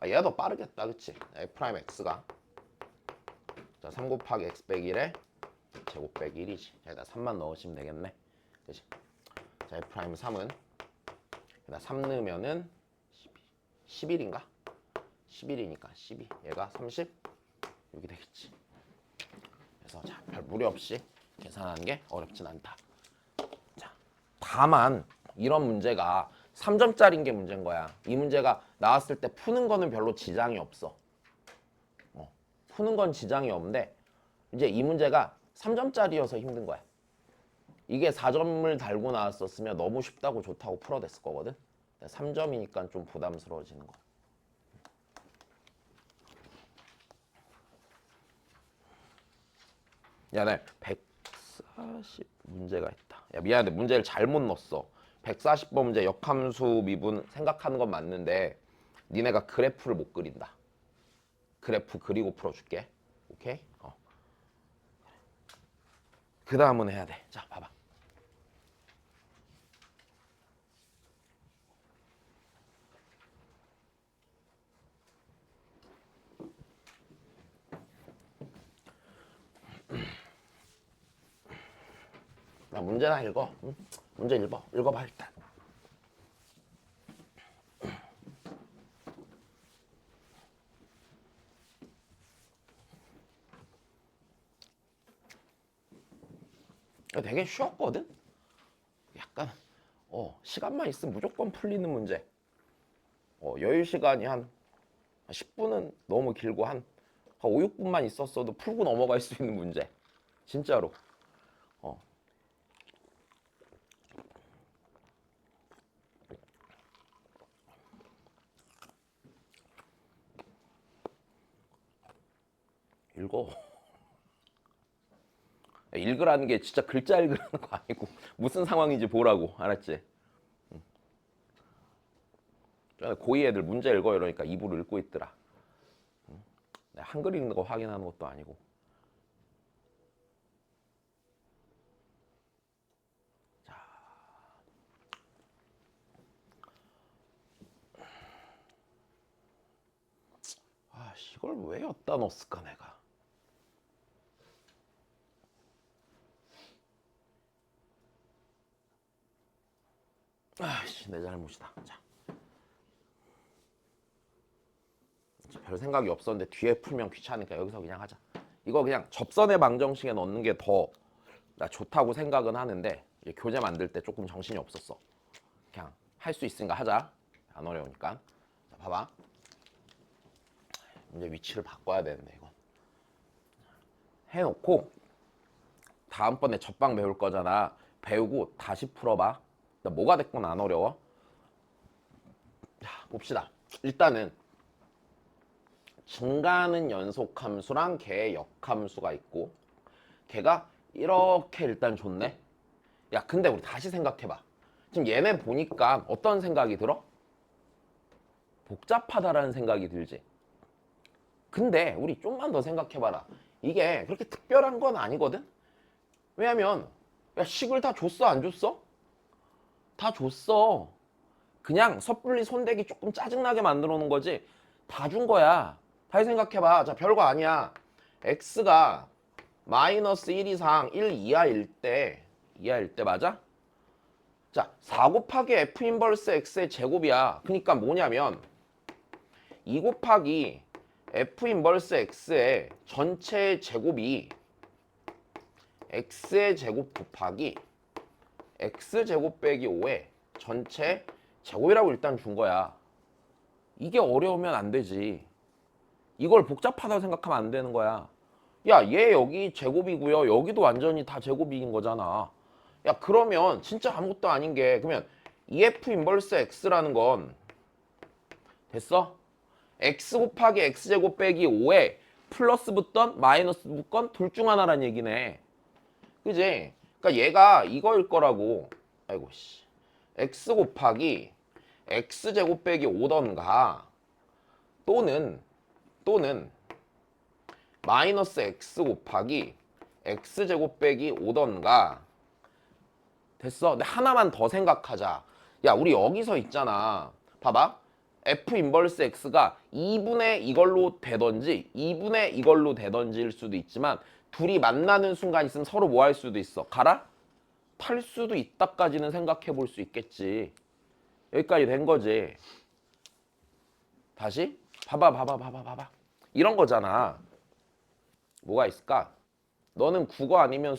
얘가 더 빠르겠다. 그치? F'X가 자 3 곱하기 X 빼기 1에 제곱 빼기 1이지. 자 여기다 3만 넣으시면 되겠네. 그치? 자 F'3은 여기다 3 넣으면은 11인가? 11이니까 12 얘가 36이 되겠지. 그래서 자, 별 무리 없이 계산하는 게 어렵진 않다. 자, 다만 이런 문제가 3점짜리인 게 문제인 거야. 이 문제가 나왔을 때 푸는 거는 별로 지장이 없어. 푸는 건 지장이 없는데 이제 이 문제가 3점짜리여서 힘든 거야. 이게 4점을 달고 나왔었으면 너무 쉽다고 좋다고 풀어댔을 거거든. 3점이니까 좀 부담스러워지는 거야. 야, 나 140 문제가 있다. 야, 미안한데 문제를 잘못 넣었어. 140번 문제 역함수 미분 생각하는 건 맞는데 니네가 그래프를 못 그린다. 그래프 그리고 풀어줄게. 오케이? 그 다음은 해야 돼. 자, 봐봐. 나 문제나 읽어. 응? 문제 읽어봐 일단. 되게 쉬웠거든? 약간 시간만 있으면 무조건 풀리는 문제. 여유 시간이 한 10분은 너무 길고 한 5, 6분만 있었어도 풀고 넘어갈 수 있는 문제. 진짜로. 읽어. 읽으라는 게 진짜 글자 읽으라는 거 아니고 무슨 상황인지 보라고. 알았지? 고2 애들 문제 읽어 이러니까 입으로 읽고 있더라. 한글 읽는 거 확인하는 것도 아니고. 이걸 왜 여기다 넣었을까 내가. 아씨 내 잘못이다. 자. 별 생각이 없었는데 뒤에 풀면 귀찮으니까 여기서 그냥 하자. 이거 그냥 접선의 방정식에 넣는 게 더 나 좋다고 생각은 하는데 교재 만들 때 조금 정신이 없었어. 그냥 할 수 있으니까 하자. 안 어려우니까. 자, 봐봐. 이제 위치를 바꿔야 되는데 이건. 해놓고 다음번에 접방 배울 거잖아. 배우고 다시 풀어봐. 나 뭐가 됐건 안 어려워. 자, 봅시다. 일단은 증가하는 연속함수랑 걔의 역함수가 있고 걔가 이렇게 일단 좋네. 야 근데 우리 다시 생각해봐. 지금 얘네 보니까 어떤 생각이 들어? 복잡하다라는 생각이 들지. 근데 우리 좀만 더 생각해봐라. 이게 그렇게 특별한 건 아니거든. 왜냐면 야 식을 다 줬어 안 줬어? 다 줬어. 그냥 섣불리 손대기 조금 짜증나게 만들어 놓은 거지. 다 준 거야. 다시 생각해봐. 자 별거 아니야. x가 마이너스 1 이상 1 이하일 때 맞아? 자 4 곱하기 f 인버스 x의 제곱이야. 그러니까 뭐냐면 2 곱하기 f 인버스 x의 전체 제곱이 x의 제곱 곱하기 x제곱 빼기 5의 전체 제곱이라고 일단 준 거야. 이게 어려우면 안 되지. 이걸 복잡하다고 생각하면 안 되는 거야. 야, 얘 여기 제곱이고요. 여기도 완전히 다 제곱인 거잖아. 야, 그러면 진짜 아무것도 아닌 게 그러면 EF 인버스 X라는 건 됐어? X 곱하기 X제곱 빼기 5에 플러스 붙던 마이너스 붙건 둘 중 하나란 얘기네. 그지? 그러니까 얘가 이거일 거라고. 아이고 씨. X 곱하기 X제곱 빼기 5던가 또는 마이너스 x 곱하기 x제곱 빼기 5던가 됐어? 근데 하나만 더 생각하자. 야 우리 여기서 있잖아. 봐봐. f 인버스 x가 2분의 이걸로 되던지 2분의 이걸로 되던지일 수도 있지만 둘이 만나는 순간 있으면 서로 뭐 할 수도 있어? 갈아? 탈 수도 있다까지는 생각해 볼 수 있겠지. 여기까지 된 거지. 다시 봐봐. 이런 거잖아. 뭐가 있을까? 너는 국어 아니면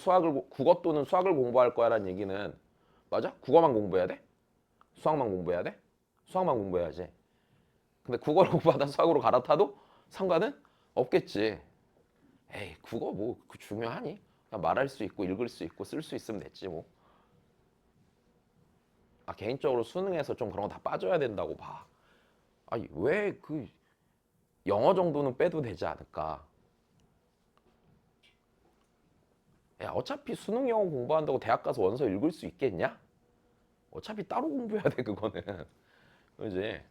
국어 또는 수학을 공부할 거야 라는 얘기는 맞아? 국어만 공부해야 돼? 수학만 공부해야 돼? 수학만 공부해야지. 근데 국어를 공부하다 수학으로 갈아타도 상관은 없겠지. 에이 국어 뭐 중요하니? 그냥 말할 수 있고 읽을 수 있고 쓸 수 있으면 됐지 뭐. 아 개인적으로 수능에서 좀 그런 거 다 빠져야 된다고 봐. 아니 왜 그 영어 정도는 빼도 되지 않을까? 야 어차피 수능 영어 공부한다고 대학 가서 원서 읽을 수 있겠냐? 어차피 따로 공부해야 돼 그거는. 그지?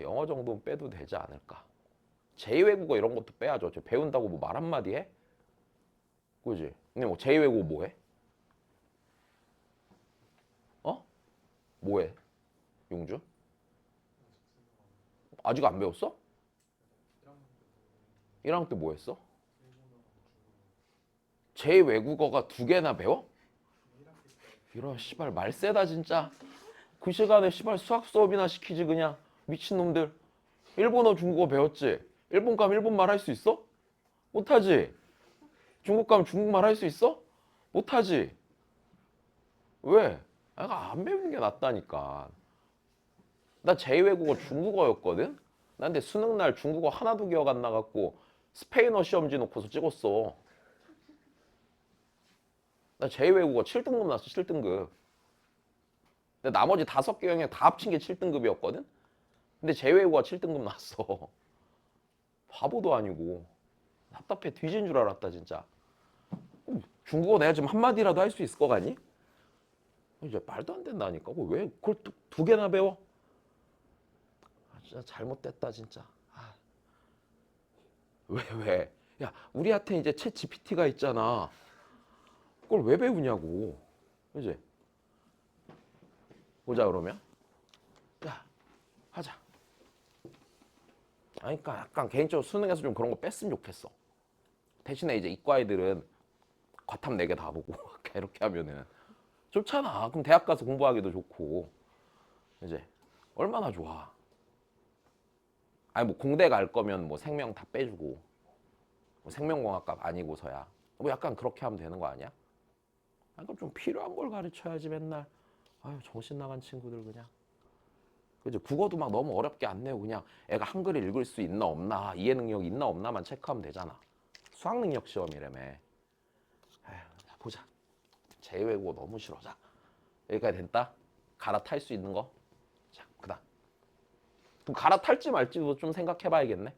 영어 정도는 빼도 되지 않을까? 제2외국어 이런 것도 빼야죠. 저 배운다고 뭐 말 한마디 해? 그지? 근데 뭐 제2외국어 뭐 해? 어? 뭐 해? 용주? 아직 안 배웠어? 1학년 때 뭐 했어? 제2외국어가 2개나 배워? 이런 씨발 말 세다 진짜. 그 시간에 씨발 수학 수업이나 시키지 그냥. 미친놈들. 일본어 중국어 배웠지? 일본 가면 일본말 할 수 있어? 못하지? 중국 가면 중국말 할 수 있어? 못하지? 왜? 내가 안 배우는 게 낫다니까. 나 제2외국어 중국어였거든? 나 근데 수능날 중국어 하나도 기억 안 나갖고 스페인어 시험지 놓고서 찍었어. 나 제2외국어 7등급 나왔어 7등급. 근데 나머지 5개 영역 다 합친 게 7등급이었거든? 근데 제2외국어가 7등급 나왔어. 바보도 아니고 답답해 뒤진 줄 알았다 진짜. 중국어 내가 지금 한마디라도 할 수 있을 것 같니? 이제 말도 안 된다니까. 왜 그걸 두 개나 배워? 아, 진짜 잘못됐다 진짜. 아. 왜? 야 우리한테 이제 챗 GPT가 있잖아. 그걸 왜 배우냐고. 그지? 보자 그러면. 자 하자. 아니, 그러니까 약간 개인적으로 수능에서 좀 그런 거 뺐으면 좋겠어. 대신에 이제 이과 애들은 과탐 4개 다 보고 이렇게 하면은 좋잖아. 그럼 대학 가서 공부하기도 좋고 이제 얼마나 좋아. 아니 뭐 공대 갈 거면 뭐 생명 다 빼주고 뭐 생명공학과 아니고서야 뭐 약간 그렇게 하면 되는 거 아니야? 아니, 그럼 좀 필요한 걸 가르쳐야지 맨날. 아유 정신 나간 친구들 그냥. 그죠? 국어도 막 너무 어렵게 안 내고 그냥 애가 한글을 읽을 수 있나 없나 이해 능력이 있나 없나만 체크하면 되잖아. 수학 능력 시험이라며. 에휴, 자, 보자. 제외국어 너무 싫어. 자 여기까지 됐다. 갈아탈 수 있는 거. 자 그다음. 그럼 갈아탈지 말지도 좀 생각해봐야겠네.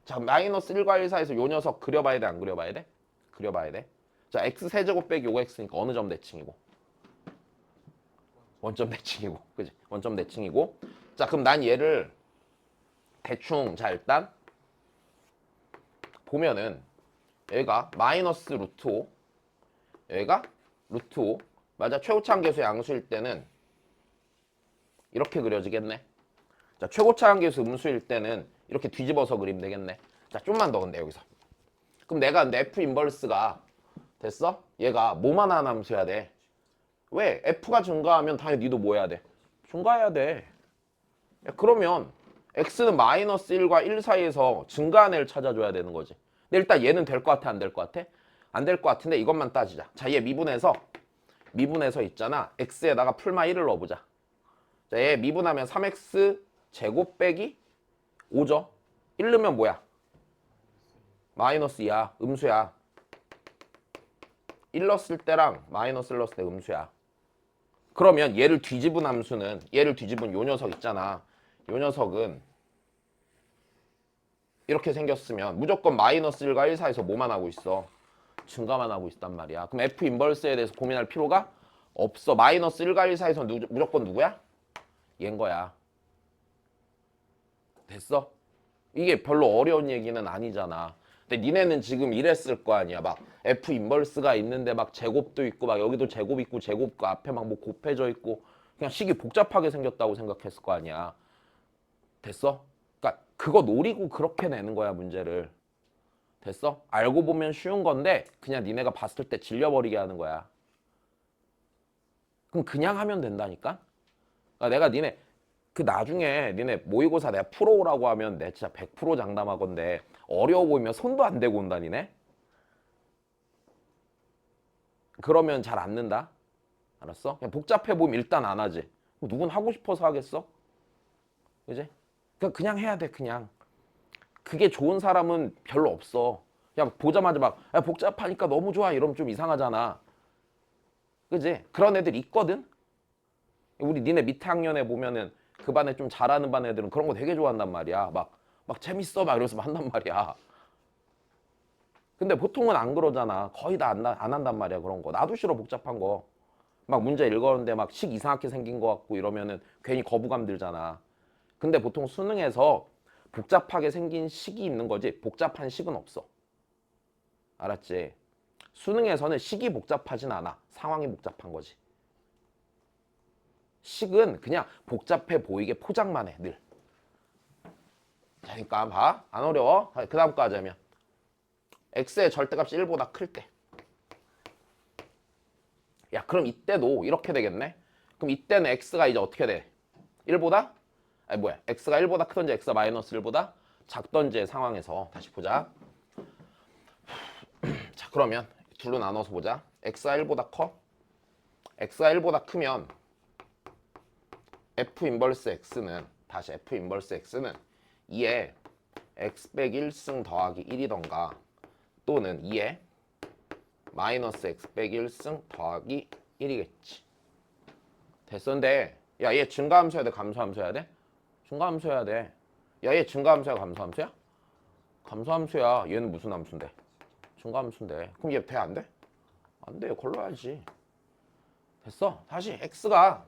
자 마이너스 1과 1 사이에서 요 녀석 그려봐야 돼 안 그려봐야 돼? 그려봐야 돼. 자 x 세제곱 빼기 요거 x니까 어느 점 대칭이고? 원점 대칭이고. 그지? 원점 대칭이고. 자 그럼 난 얘를 대충 자 일단 보면은 얘가 마이너스 루트 5 얘가 루트 5 맞아. 최고차항계수 양수일 때는 이렇게 그려지겠네. 자 최고차항계수 음수일 때는 이렇게 뒤집어서 그리면 되겠네. 자 좀만 더 근데 여기서 그럼 내가 근데 f 인버스가 됐어? 얘가 뭐만 하나 함수해야 돼. 왜? f가 증가하면 당연히 니도 뭐 해야 돼? 증가해야 돼. 야, 그러면 x는 마이너스 1과 1 사이에서 증가한 애를 찾아줘야 되는 거지. 근데 일단 얘는 될 것 같아 안 될 것 같아? 안 될 것 같은데 이것만 따지자. 자 얘 미분해서 있잖아. x에다가 풀마 1을 넣어보자. 자 얘 미분하면 3x 제곱 빼기 5죠. 1 넣으면 뭐야? 마이너스 2야. 음수야. 1 넣었을 때랑 마이너스 1 넣었을 때 음수야. 그러면 얘를 뒤집은 함수는 얘를 뒤집은 요 녀석 있잖아. 요 녀석은 이렇게 생겼으면 무조건 마이너스 1과 1 사이에서 뭐만 하고 있어? 증가만 하고 있단 말이야. 그럼 F 인버스에 대해서 고민할 필요가 없어. 마이너스 1과 1 사이에서 무조건 누구야? 얘인 거야. 됐어? 이게 별로 어려운 얘기는 아니잖아. 근데 니네는 지금 이랬을 거 아니야. 막 F 인버스가 있는데 막 제곱도 있고 막 여기도 제곱 있고 제곱 그 앞에 막 뭐 곱해져 있고 그냥 식이 복잡하게 생겼다고 생각했을 거 아니야. 됐어? 그러니까 그거 노리고 그렇게 내는 거야 문제를. 됐어? 알고 보면 쉬운 건데 그냥 니네가 봤을 때 질려버리게 하는 거야. 그럼 그냥 하면 된다니까? 그러니까 내가 니네 그 나중에 니네 모의고사 내가 풀어오라고 하면 내 진짜 100% 장담하건데 어려워 보이면 손도 안 대고 온다 니네? 그러면 잘 안 는다? 알았어? 그냥 복잡해 보이면 일단 안 하지. 누군 하고 싶어서 하겠어? 그지? 그냥 해야 돼 그냥. 그게 좋은 사람은 별로 없어. 그냥 보자마자 막 야, 복잡하니까 너무 좋아 이러면 좀 이상하잖아. 그지? 그런 애들 있거든? 우리 니네 밑에 학년에 보면은 그 반에 좀 잘하는 반 애들은 그런 거 되게 좋아한단 말이야. 막 재밌어 막 이러면서 막 한단 말이야. 근데 보통은 안 그러잖아. 거의 다 안 한단 말이야 그런 거. 나도 싫어 복잡한 거. 막 문제 읽었는데 막 식 이상하게 생긴 거 같고 이러면은 괜히 거부감 들잖아. 근데 보통 수능에서 복잡하게 생긴 식이 있는 거지 복잡한 식은 없어. 알았지? 수능에서는 식이 복잡하진 않아. 상황이 복잡한 거지. 식은 그냥 복잡해 보이게 포장만 해 늘. 자, 그러니까 봐. 안 어려워. 그 다음까지 하면 x의 절대값이 1보다 클 때. 야 그럼 이때도 이렇게 되겠네. 그럼 이때는 x가 이제 어떻게 돼? 1보다? 아니 뭐야 x가 1보다 크던지 x가 마이너스 1보다 작던지의 상황에서 다시 보자. 자 그러면 둘로 나눠서 보자. x가 1보다 커? x가 1보다 크면 f 인버스 x는 다시 f 인버스 x는 2에 x 빼기 1승 더하기 1이던가 또는 2에 마이너스 x 빼기 1승 더하기 1이겠지. 됐었는데 야 얘 증가함수 해야 돼 감소함수 해야 돼? 증가함수 해야 돼. 야 얘 증가함수야 감소함수야? 감소함수야. 얘는 무슨 함수인데? 증가함수인데. 그럼 얘 돼 안 돼? 안 돼. 걸러야지. 됐어. 다시 x가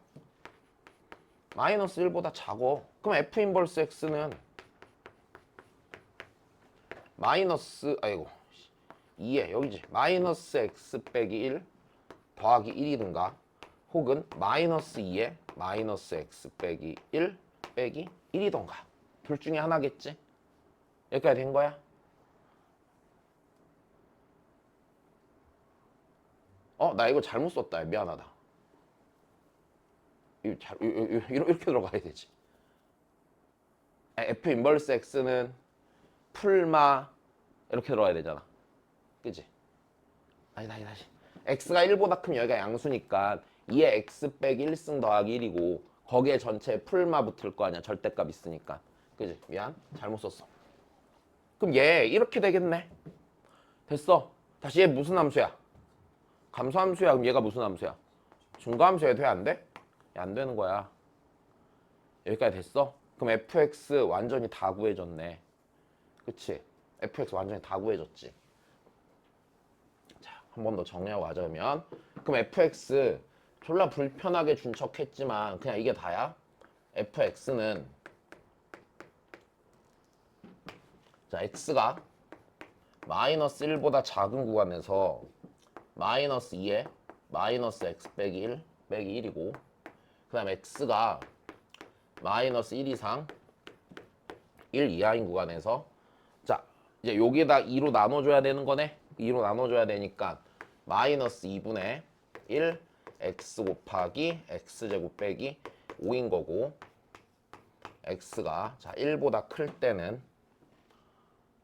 마이너스 1보다 작어. 그럼 f 인버스 x는 마이너스 아이고 2에 여기지 마이너스 x 빼기 1 더하기 1이든가 혹은 마이너스 2에 마이너스 x 빼기 1 빼기 1이던가 둘 중에 하나겠지? 여기까지 된 거야? 나 이거 잘못 썼다. 미안하다. 이렇게 들어가야 되지. F 인버스 X는 풀마 이렇게 들어가야 되잖아. 그지? 아니 다시. X가 1보다 크면 여기가 양수니까 2의 X 빼기 1승 더하기 1이고 거기에 전체에 풀마 붙을 거 아니야. 절대값 있으니까. 그지? 미안. 잘못 썼어. 그럼 얘 이렇게 되겠네. 됐어. 다시 얘 무슨 함수야? 감소함수야. 그럼 얘가 무슨 함수야? 중과함수야. 돼? 안 돼? 안 되는 거야. 여기까지 됐어? 그럼 fx 완전히 다 구해졌네. 그치? fx 완전히 다 구해졌지. 자, 한 번 더 정리하고 가자면 그럼 fx 졸라 불편하게 준 척 했지만 그냥 이게 다야? fx는 자, x가 마이너스 1보다 작은 구간에서 마이너스 2에 마이너스 x 빼기 1 빼기 1이고 그 다음 x가 마이너스 1 이상 1 이하인 구간에서 자 이제 여기다 2로 나눠줘야 되는 거네. 2로 나눠줘야 되니까 마이너스 2분의 1 x 곱하기 x제곱 빼기 5인 거고 x가 자 1보다 클 때는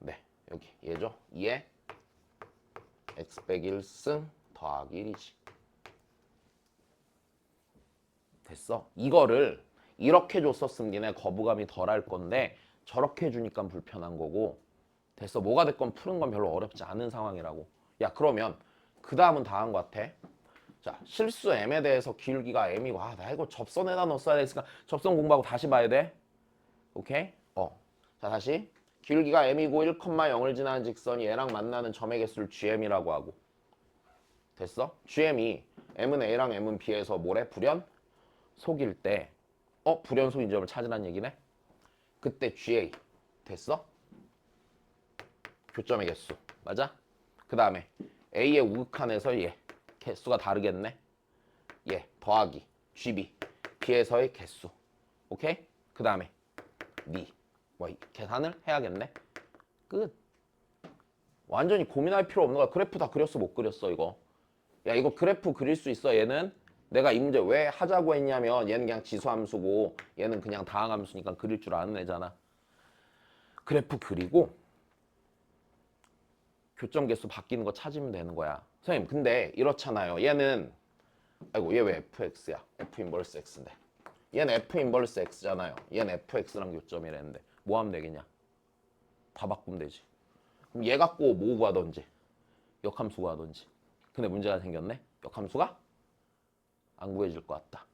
네 여기 얘죠. 2에 x 빼기 1승 더하기 1이지. 됐어. 이거를 이렇게 줬었으면 니네 거부감이 덜 할 건데 저렇게 해주니까 불편한 거고 됐어. 뭐가 됐건 푸는 건 별로 어렵지 않은 상황이라고. 야 그러면 그 다음은 다 한 것 같아. 자 실수 m에 대해서 기울기가 m이고 나 이거 접선에다 넣었어야 됐으니까 접선 공부하고 다시 봐야 돼. 오케이? 자 다시 기울기가 m이고 1,0을 지나는 직선이 얘랑 만나는 점의 개수를 gm이라고 하고 됐어? gm이 m은 a랑 m은 b에서 뭐래? 불연? 속일 때 불연 속인 점을 찾으라는 얘기네. 그때 GA 됐어? 교점의 개수 맞아? 그 다음에 A의 우극한에서 얘 개수가 다르겠네. 얘 더하기 GB B에서의 개수. 오케이? 그 다음에 니 계산을 해야겠네. 끝. 완전히 고민할 필요 없는 거야. 그래프 다 그렸어 못 그렸어 이거. 야 이거 그래프 그릴 수 있어. 얘는 내가 이 문제 왜 하자고 했냐면 얘는 그냥 지수함수고 얘는 그냥 다항함수니까 그릴 줄 아는 애잖아. 그래프 그리고 교점 개수 바뀌는 거 찾으면 되는 거야. 선생님 근데 이렇잖아요. 얘는 아이고 얘 왜 fx야? f 인버스 x인데 얘는 f 인버스 x잖아요. 얘는 fx랑 교점이랬는데 뭐 하면 되겠냐? 다 바꾸면 되지. 그럼 얘 갖고 뭐 구하던지 역함수 구하던지. 근데 문제가 생겼네. 역함수가 안 구해질 것 같다.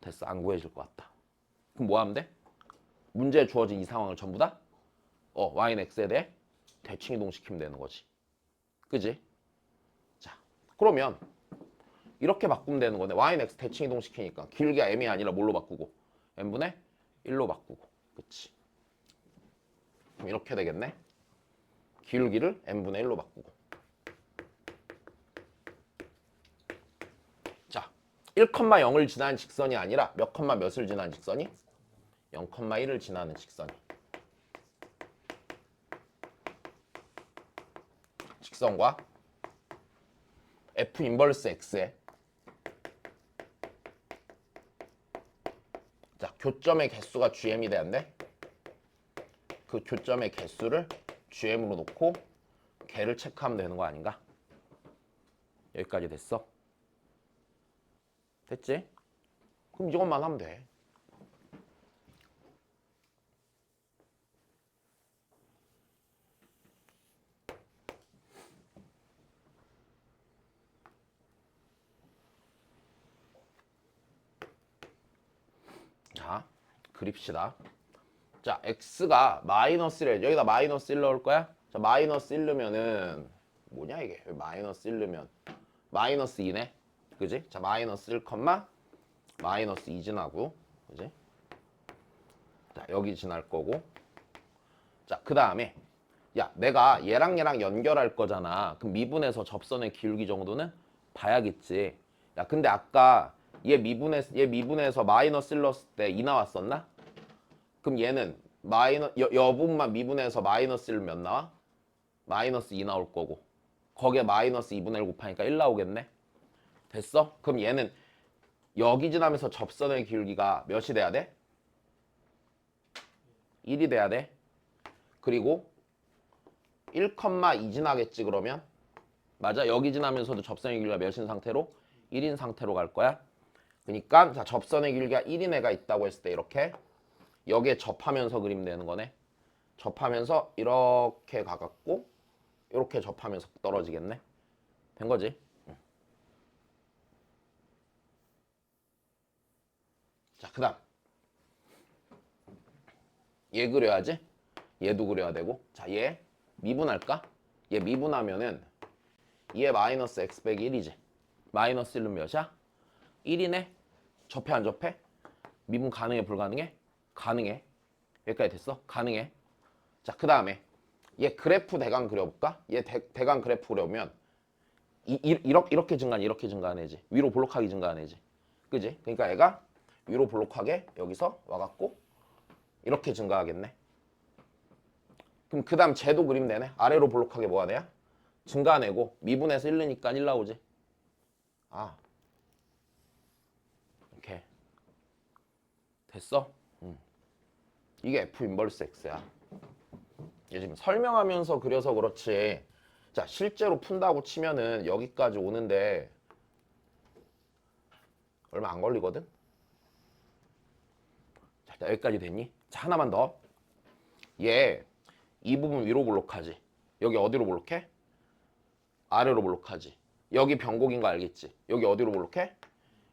됐어. 안 구해질 것 같다. 그럼 뭐 하면 돼? 문제에 주어진 이 상황을 전부 다 y는 x에 대해 대칭 이동시키면 되는 거지. 그지? 자, 그러면 이렇게 바꾸면 되는 거네. y는 x 대칭 이동시키니까 길기가 m이 아니라 뭘로 바꾸고? m분의 1로 바꾸고. 그치? 그럼 이렇게 되겠네. 기울기를 m분의 1로 바꾸고. 자, 1,0을 지나는 직선이 아니라 몇 컴마 몇을 지나는 직선이? 0,1을 지나는 직선이. 직선과 f 인버스 x에 자 교점의 개수가 gm이 되는데 그 교점의 개수를 gm으로 놓고 걔를 체크하면 되는 거 아닌가? 여기까지 됐어? 됐지? 그럼 이것만 하면 돼. 자, 그립시다. 자, x가 마이너스 1에 여기다 마이너스 1 넣을 거야? 자, 마이너스 1 넣으면은 뭐냐 이게? 마이너스 1 넣으면 마이너스 2네. 그지? 자, 마이너스 1, 마이너스 2 지나고. 그지? 자, 여기 지날 거고. 자, 그 다음에 야, 내가 얘랑 연결할 거잖아. 그럼 미분에서 접선의 기울기 정도는 봐야겠지. 야, 근데 아까 얘 미분에서 마이너스 1 넣었을 때 2 나왔었나? 그럼 얘는 여분만 미분해서 마이너스 1은 몇 나와? 마이너스 2 나올 거고 거기에 마이너스 2분의 1 곱하니까 1 나오겠네. 됐어? 그럼 얘는 여기 지나면서 접선의 기울기가 몇이 돼야 돼? 1이 돼야 돼. 그리고 1,2 지나겠지 그러면? 맞아? 여기 지나면서도 접선의 길이가 몇인 상태로? 1인 상태로 갈 거야. 그러니까 자 접선의 길이가 1인 애가 있다고 했을 때 이렇게 여기에 접하면서 그리면 되는 거네. 접하면서 이렇게 가깝고 이렇게 접하면서 떨어지겠네. 된 거지? 자, 그 다음 얘 그려야지. 얘도 그려야 되고. 자, 얘 미분할까? 얘 미분하면은 2의 마이너스 x 빼기 1이지. 마이너스 1은 몇이야? 1이네. 접해 안 접해? 미분 가능해 불가능해? 가능해. 여기까지 됐어? 가능해. 자, 그 다음에 얘 그래프 대강 그려볼까? 얘 대강 그래프 그려보면 이렇게 증가하는 이렇게 증가하는 애지. 위로 볼록하게 증가하는 애지. 그지? 그러니까 얘가 위로 볼록하게 여기서 와갖고 이렇게 증가하겠네. 그럼 그 다음 쟤도 그리면 되네. 아래로 볼록하게 뭐가 돼야? 증가하고 미분해서 1넣으니까 1 나오지. 아 이렇게 됐어? 이게 F 인버스 X야. 이게 지금 설명하면서 그려서 그렇지. 자 실제로 푼다고 치면은 여기까지 오는데 얼마 안 걸리거든. 자 여기까지 됐니? 자 하나만 더. 얘 이 부분 위로 볼록하지. 여기 어디로 볼록해? 아래로 볼록하지. 여기 변곡인 거 알겠지? 여기 어디로 볼록해?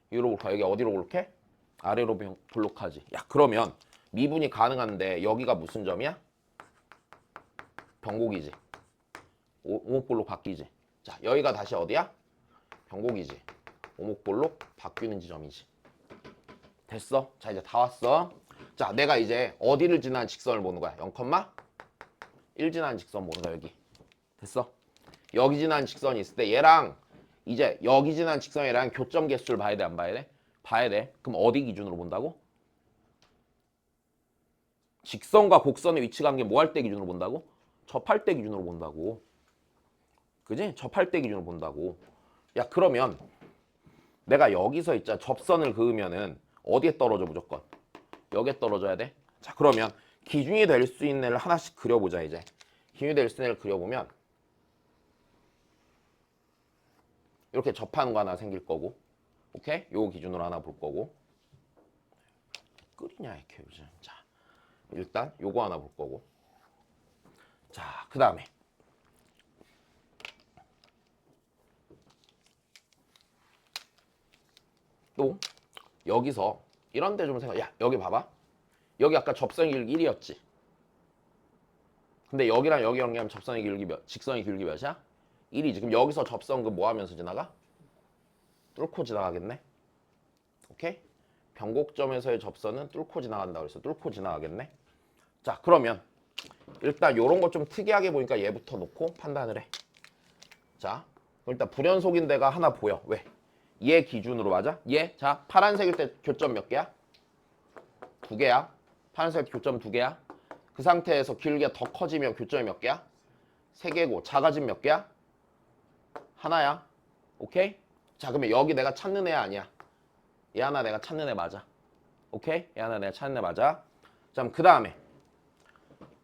위로 볼록하. 여기 어디로 볼록해? 아래로 볼록하지. 야 그러면 미분이 가능한데 여기가 무슨 점이야? 변곡이지. 오목볼록 바뀌지. 자 여기가 다시 어디야? 변곡이지. 오목볼록 바뀌는 지점이지. 됐어? 자 이제 다 왔어. 자 내가 이제 어디를 지나는 직선을 보는 거야? 0,1 지나는 직선 보는 거야. 여기. 됐어? 여기 지나는 직선이 있을 때 얘랑 이제 여기 지나는 직선이랑 교점 개수를 봐야 돼 안 봐야 돼? 봐야 돼. 그럼 어디 기준으로 본다고? 직선과 곡선의 위치 관계 뭐 할 때 기준으로 본다고? 접할 때 기준으로 본다고. 그지? 접할 때 기준으로 본다고. 야 그러면 내가 여기서 있자 접선을 그으면은 어디에 떨어져 무조건? 여기에 떨어져야 돼. 자 그러면 기준이 될 수 있는 애를 하나씩 그려보자 이제. 기준이 될 수 있는 애를 그려보면 이렇게 접하는 거 하나 생길 거고. 오케이? 요거 기준으로 하나 볼 거고. 끓이냐 이렇게 요즘. 자 일단 요거 하나 볼 거고. 자 그 다음에 또 여기서 이런 데 좀 생각. 야 여기 봐봐. 여기 아까 접선의 길기 1이었지. 근데 여기랑 여기 연결하면 접선의 길기 몇? 직선의 길기 몇이야? 1이지. 그럼 여기서 접선 그 뭐 하면서 지나가? 뚫고 지나가겠네. 오케이? 변곡점에서의 접선은 뚫고 지나간다 그랬어. 뚫고 지나가겠네. 자 그러면 일단 요런 거 좀 특이하게 보니까 얘부터 놓고 판단을 해. 자 일단 불연속인 데가 하나 보여. 왜? 얘 기준으로 맞아? 얘? 자 파란색일 때 교점 몇 개야? 2개야. 파란색 교점 2개야. 그 상태에서 길게 더 커지면 교점이 몇 개야? 3개고 작아지면 몇 개야? 하나야. 오케이? 자 그러면 여기 내가 찾는 애 아니야. 얘 하나 내가 찾는 애 맞아. 오케이? 얘 하나 내가 찾는 애 맞아. 자 그럼 그 다음에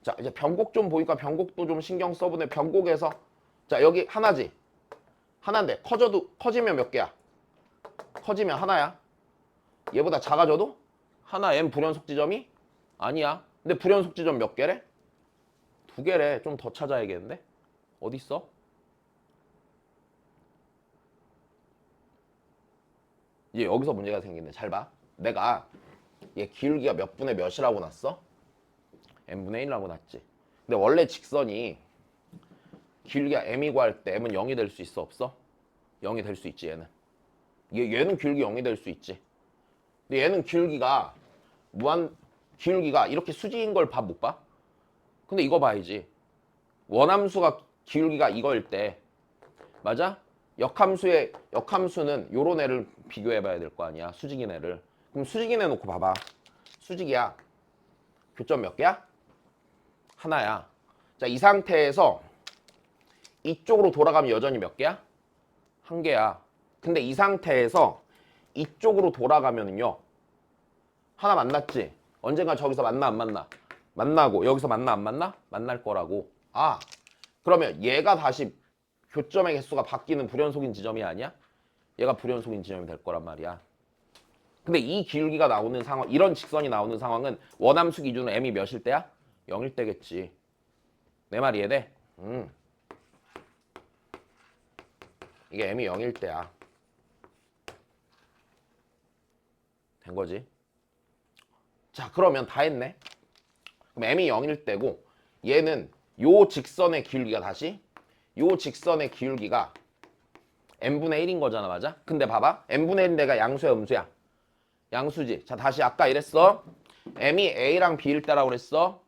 자 이제 변곡 좀 보니까 변곡도 좀 신경 써보네. 변곡에서 자 여기 하나지. 하나인데 커지면 몇 개야? 커지면 하나야. 얘보다 작아져도 하나. M 불연속 지점이 아니야. 근데 불연속 지점 몇 개래? 2개래. 좀 더 찾아야겠는데? 어디 있어? 이제 여기서 문제가 생기네. 잘 봐. 내가 얘 기울기가 몇 분의 몇이라고 놨어? n분의 1이라고 놨지. 근데 원래 직선이 기울기가 m이고 할 때 m은 0이 될 수 있어 없어? 0이 될 수 있지 얘는. 얘는 기울기 0이 될 수 있지. 근데 얘는 기울기가 기울기가 이렇게 수직인 걸 봐 못 봐? 근데 이거 봐야지. 원함수가 기울기가 이거일 때 맞아? 역함수는 요런 애를 비교해 봐야 될 거 아니야. 수직인 애를. 그럼 수직인 애 놓고 봐봐. 수직이야. 교점 몇 개야? 하나야. 자, 이 상태에서 이쪽으로 돌아가면 여전히 몇 개야? 한 개야. 근데 이 상태에서 이쪽으로 돌아가면은요. 하나 만났지? 언젠가 저기서 만나 안 만나? 만나고 여기서 만나 안 만나? 만날 거라고. 아, 그러면 얘가 다시 교점의 개수가 바뀌는 불연속인 지점이 아니야? 얘가 불연속인 지점이 될 거란 말이야. 근데 이 기울기가 나오는 상황, 이런 직선이 나오는 상황은 원함수 기준으로 m이 몇일 때야? 0일 때겠지. 내 말 이해돼? 이게 m이 0일 때야. 된 거지. 자, 그러면 다 했네. 그럼 m이 0일 때고 얘는 요 직선의 기울기가 다시 요 직선의 기울기가 n분의 1인 거잖아, 맞아? 근데 봐봐. n분의 1인 데가 양수야, 음수야? 양수지. 자, 다시 아까 이랬어. m이 a랑 b일 때라고 그랬어.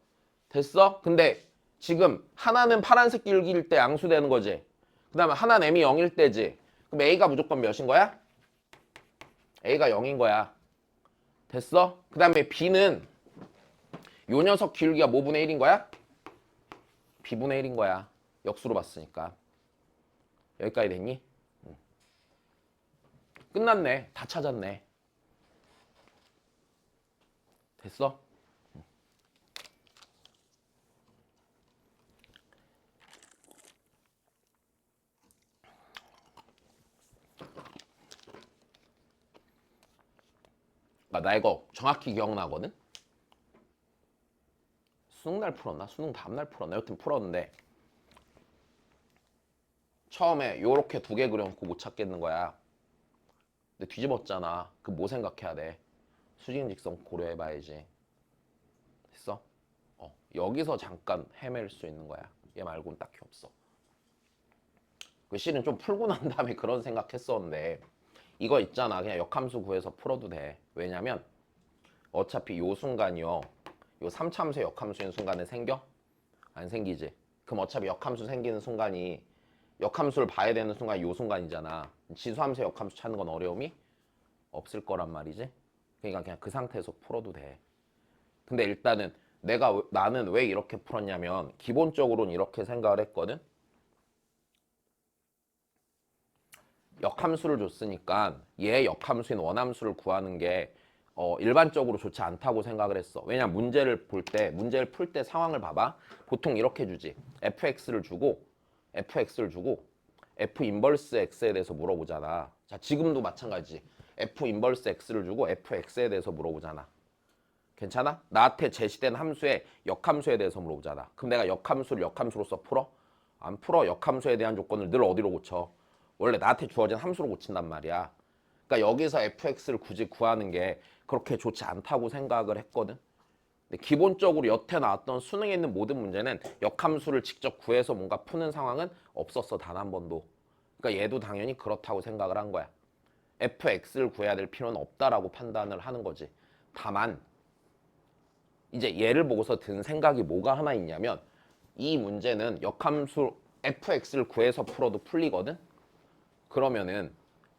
됐어? 근데 지금 하나는 파란색 기울기일 때 양수 되는 거지. 그 다음에 하나는 m이 0일 때지. 그럼 a가 무조건 몇인 거야? a가 0인 거야. 됐어? 그 다음에 b는 요 녀석 기울기가 뭐분의 1인 거야? b분의 1인 거야. 역수로 봤으니까. 여기까지 됐니? 끝났네. 다 찾았네. 됐어? 나 이거 정확히 기억나거든? 수능 날 풀었나? 수능 다음날 풀었나? 여튼 풀었는데 처음에 요렇게 두 개 그려놓고 못 찾겠는 거야. 근데 뒤집었잖아. 그 뭐 생각해야 돼? 수직 직선 고려해봐야지. 됐어? 여기서 잠깐 헤맬 수 있는 거야. 얘 말고는 딱히 없어. 그 실은 좀 풀고 난 다음에 그런 생각했었는데 이거 있잖아. 그냥 역함수 구해서 풀어도 돼. 왜냐면 어차피 요 순간이요. 요 3참수 역함수인 순간에 생겨? 안 생기지. 그럼 어차피 역함수 생기는 순간이 역함수를 봐야 되는 순간이 요 순간이잖아. 지수함수 역함수 찾는 건 어려움이 없을 거란 말이지. 그러니까 그냥 그 상태에서 풀어도 돼. 근데 일단은 나는 왜 이렇게 풀었냐면 기본적으로는 이렇게 생각을 했거든. 역함수를 줬으니까 얘 역함수인 원함수를 구하는 게 일반적으로 좋지 않다고 생각을 했어. 왜냐면 문제를 풀 때 상황을 봐봐. 보통 이렇게 주지. fx를 주고 f 인버스 x에 대해서 물어보잖아. 자, 지금도 마찬가지지. f 인버스 x를 주고 fx에 대해서 물어보잖아. 괜찮아? 나한테 제시된 함수의 역함수에 대해서 물어보잖아. 그럼 내가 역함수를 역함수로서 풀어? 안 풀어. 역함수에 대한 조건을 늘 어디로 고쳐? 원래 나한테 주어진 함수로 고친단 말이야. 그러니까 여기서 fx를 굳이 구하는 게 그렇게 좋지 않다고 생각을 했거든. 근데 기본적으로 여태 나왔던 수능에 있는 모든 문제는 역함수를 직접 구해서 뭔가 푸는 상황은 없었어. 단 한 번도. 그러니까 얘도 당연히 그렇다고 생각을 한 거야. fx를 구해야 될 필요는 없다라고 판단을 하는 거지. 다만 이제 얘를 보고서 든 생각이 뭐가 하나 있냐면 이 문제는 역함수 fx를 구해서 풀어도 풀리거든. 그러면은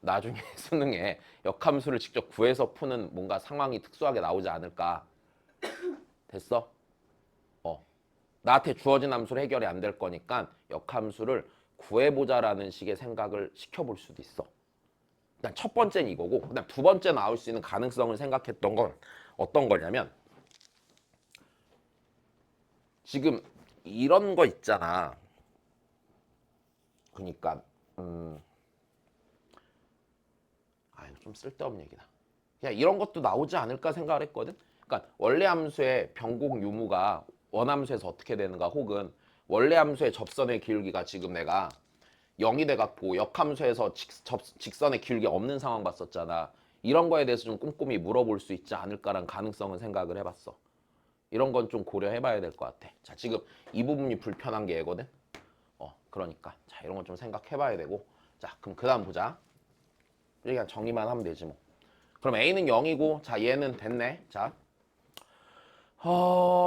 나중에 수능에 역함수를 직접 구해서 푸는 뭔가 상황이 특수하게 나오지 않을까. 됐어? 나한테 주어진 함수를 해결이 안 될 거니까 역함수를 구해보자라는 식의 생각을 시켜볼 수도 있어. 일단 첫 번째는 이거고, 그다음 두 번째 나올 수 있는 가능성을 생각했던 건 어떤 거냐면 지금 이런 거 있잖아. 그러니까 이거 좀 쓸데없는 얘기다. 그냥 이런 것도 나오지 않을까 생각을 했거든. 그러니까 원래 함수의 변곡 유무가 원함수에서 어떻게 되는가, 혹은 원래 함수의 접선의 기울기가 지금 내가 0이 돼갖고 역함수에서 직선의 기울기 없는 상황 봤었잖아. 이런 거에 대해서 좀 꼼꼼히 물어볼 수 있지 않을까라는 가능성을 생각을 해봤어. 이런 건 좀 고려해봐야 될 것 같아. 자, 지금 이 부분이 불편한 게 얘거든. 그러니까 자, 이런 건 좀 생각해봐야 되고. 자, 그럼 그 다음 보자. 그냥 정의만 하면 되지 뭐. 그럼 A는 0이고, 자, 얘는 됐네. 자,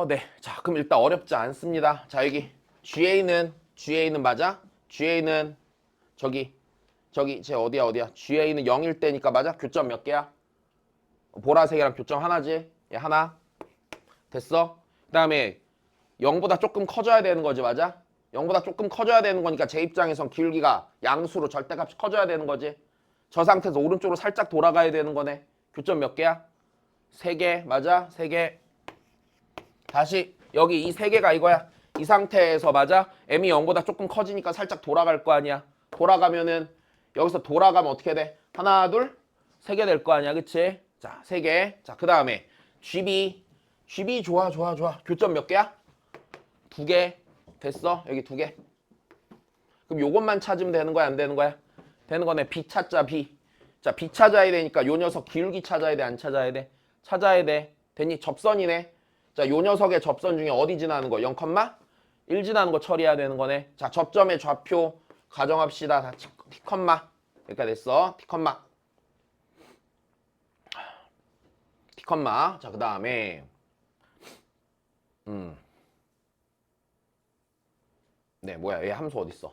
네. 자, 그럼 일단 어렵지 않습니다. 자, 여기 GA는 맞아? GA는 저기 쟤 어디야? GA는 0일 때니까 맞아? 교점 몇 개야? 보라색이랑 교점 하나지? 얘 하나. 됐어? 그 다음에 0보다 조금 커져야 되는 거지, 맞아? 0보다 조금 커져야 되는 거니까 제 입장에선 기울기가 양수로 절대값이 커져야 되는 거지. 저 상태에서 오른쪽으로 살짝 돌아가야 되는 거네. 교점 몇 개야? 3개, 맞아? 3개. 다시 여기 이 3개가 이거야. 이 상태에서 맞아? m이 0보다 조금 커지니까 살짝 돌아갈 거 아니야. 돌아가면은 여기서 돌아가면 어떻게 돼? 하나, 둘, 3개 될 거 아니야, 그치? 자, 3개. 자, 그 다음에 GB. GB 좋아. 교점 몇 개야? 2개. 됐어? 여기 2개. 그럼 요것만 찾으면 되는 거야, 안 되는 거야? 되는 거네. B 찾자, B. 자, B 찾아야 되니까 요 녀석 기울기 찾아야 돼, 안 찾아야 돼? 찾아야 돼. 됐니? 접선이네. 자, 요 녀석의 접선 중에 어디 지나는 거? 0,1 지나는 거 처리해야 되는 거네. 자, 접점의 좌표 가정합시다. 다 T, 그러니까 됐어. T, 자, 그 다음에 네, 뭐야? 얘 함수 어딨어?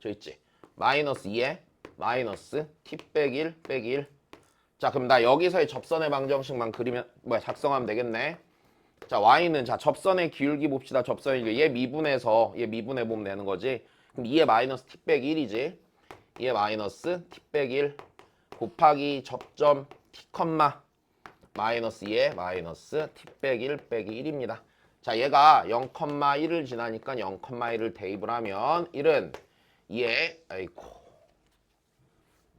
저 있지. 마이너스 2에 마이너스 t 빼기 1 빼기 1. 자, 그럼 나 여기서의 접선의 방정식만 그리면 작성하면 되겠네. 자, y는 자 접선의 기울기 봅시다. 접선의 기울기. 얘 미분해 보면 되는 거지. 그럼 2에 마이너스 t 빼기 1이지. 2에 마이너스 t 빼기 1 곱하기 접점 t, 마이너스 2에 마이너스 t 빼기 1 빼기 1입니다. 자, 얘가 0,1을 지나니까 0,1을 대입을 하면 1은 2에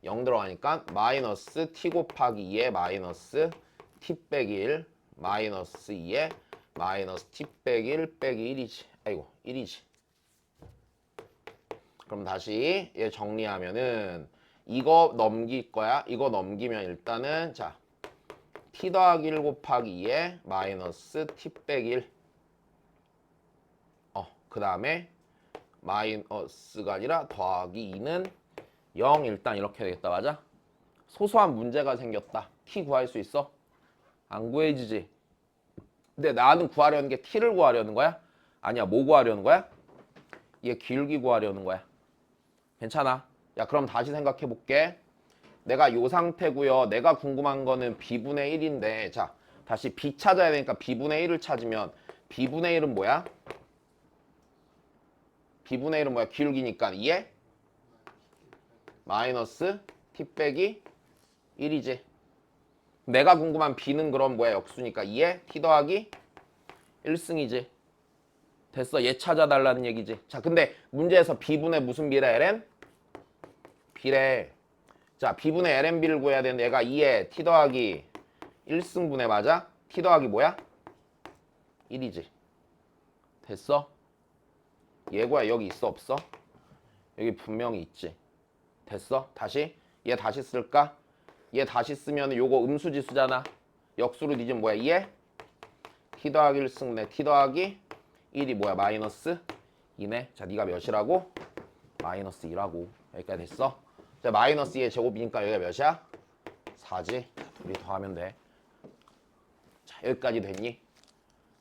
0 들어가니까 마이너스 t 곱하기 2에 마이너스 t 빼기 1 마이너스 2에 마이너스 t 빼기 1 빼기 1이지. 1이지. 그럼 다시 얘 정리하면은 이거 넘길 거야. 이거 넘기면 일단은 자 t 더하기 1 곱하기 2에 마이너스 t 빼기 1. 그 다음에 마이너스가 아니라 더하기 2는 0 일단 이렇게 되겠다. 맞아? 소소한 문제가 생겼다. t 구할 수 있어? 안 구해지지. 근데 나는 구하려는 게 t를 구하려는 거야? 아니야. 뭐 구하려는 거야? 얘 기울기 구하려는 거야. 괜찮아. 야, 그럼 다시 생각해 볼게. 내가 요 상태고요. 내가 궁금한 거는 b분의 1인데 자, 다시 b 찾아야 되니까 b분의 1을 찾으면 b분의 1은 뭐야? b분의 1은 뭐야? 기울기니까 2에 마이너스 t 빼기 1이지. 내가 궁금한 b는 그럼 뭐야? 역수니까 2에 t 더하기 1승이지. 됐어. 얘 찾아달라는 얘기지. 자, 근데 문제에서 b분의 무슨 비래? ln? b래. 자, b분의 lnb를 구해야 되는데 얘가 2에 t 더하기 1승분의 맞아? t 더하기 뭐야? 1이지. 됐어? 얘구야 여기 있어 없어? 여기 분명히 있지. 됐어? 다시? 얘 다시 쓸까? 얘 다시 쓰면 요거 음수지수잖아. 역수로 뒤지면 뭐야? 2에 t 더하기 1승분의 t 더하기 1이 뭐야? 마이너스 2네. 자, 네가 몇이라고? 마이너스 2라고. 여기까지 됐어? 자, 마이너스 2의 제곱이니까 여기가 몇이야? 4지. 자, 둘이 더하면 돼. 자, 여기까지 됐니?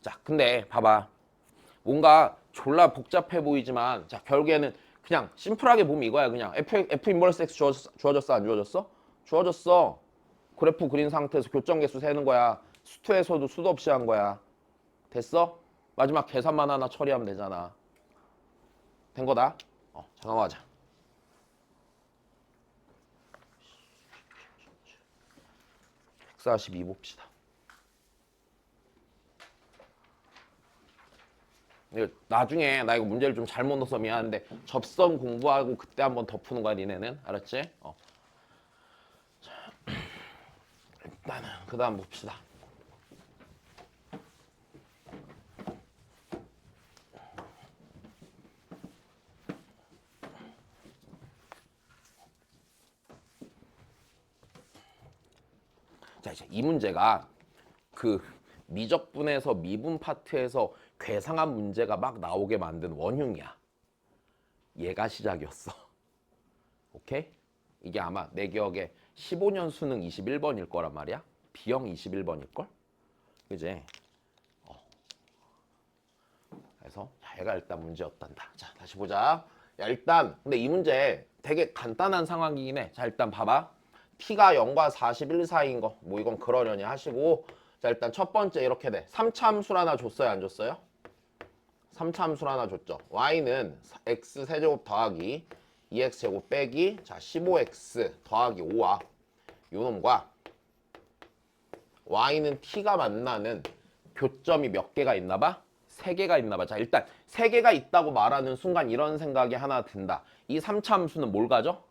자, 근데 봐봐. 뭔가 졸라 복잡해 보이지만 자, 결국에는 그냥 심플하게 보면 이거야. 그냥 F 인버스 X 주어졌어? 안 주어졌어? 주어졌어. 그래프 그린 상태에서 교점 개수 세는 거야. 수투에서도 수도 없이 한 거야. 됐어? 마지막 계산만 하나 처리하면 되잖아. 된 거다. 자, 넘어가자. (142) 봅시다. 나중에 나 이거 문제를 좀 잘못 넣어서 미안한데 접선 공부하고 그때 한번 더 푸는 거야 니네는. 알았지? 자, 일단은 그 다음 봅시다. 자, 이제 이 문제가 그 미적분에서 미분 파트에서 괴상한 문제가 막 나오게 만든 원흉이야. 얘가 시작이었어. 오케이? 이게 아마 내 기억에 15년 수능 21번일 거란 말이야. B형 21번일 걸? 그지? 그래서 얘가 일단 문제였단다. 자, 다시 보자. 야, 일단 근데 이 문제 되게 간단한 상황이긴 해. 자, 일단 봐봐. t가 0과 41 사이인 거. 뭐 이건 그러려니 하시고. 자, 일단 첫 번째 이렇게 돼. 3차 함수를 하나 줬어요? 안 줬어요? 3차함수를 하나 줬죠. y는 x세제곱 더하기 2x제곱 빼기 자 15x 더하기 5와 요놈과 y는 t가 만나는 교점이 몇 개가 있나 봐? 3개가 있나 봐. 자, 일단 3개가 있다고 말하는 순간 이런 생각이 하나 든다. 이 3차 함수는 뭘 가져?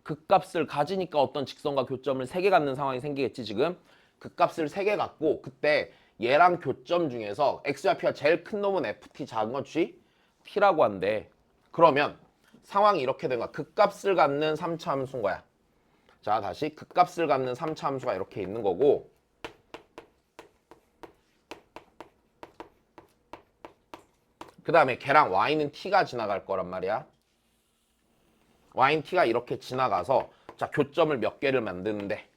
극값을 가지니까 어떤 직선과 교점을 3개 갖는 상황이 생기겠지 지금. 극값을 3개 갖고 그때 얘랑 교점 중에서 x좌표가 제일 큰 놈은 ft, 작은 건 g? t라고 한대. 그러면 상황이 이렇게 된 거야. 극값을 갖는 3차 함수인 거야. 자, 다시 극값을 갖는 3차 함수가 이렇게 있는 거고 그 다음에 걔랑 y는 t가 지나갈 거란 말이야. y는 t가 이렇게 지나가서 자 교점을 몇 개를 만드는데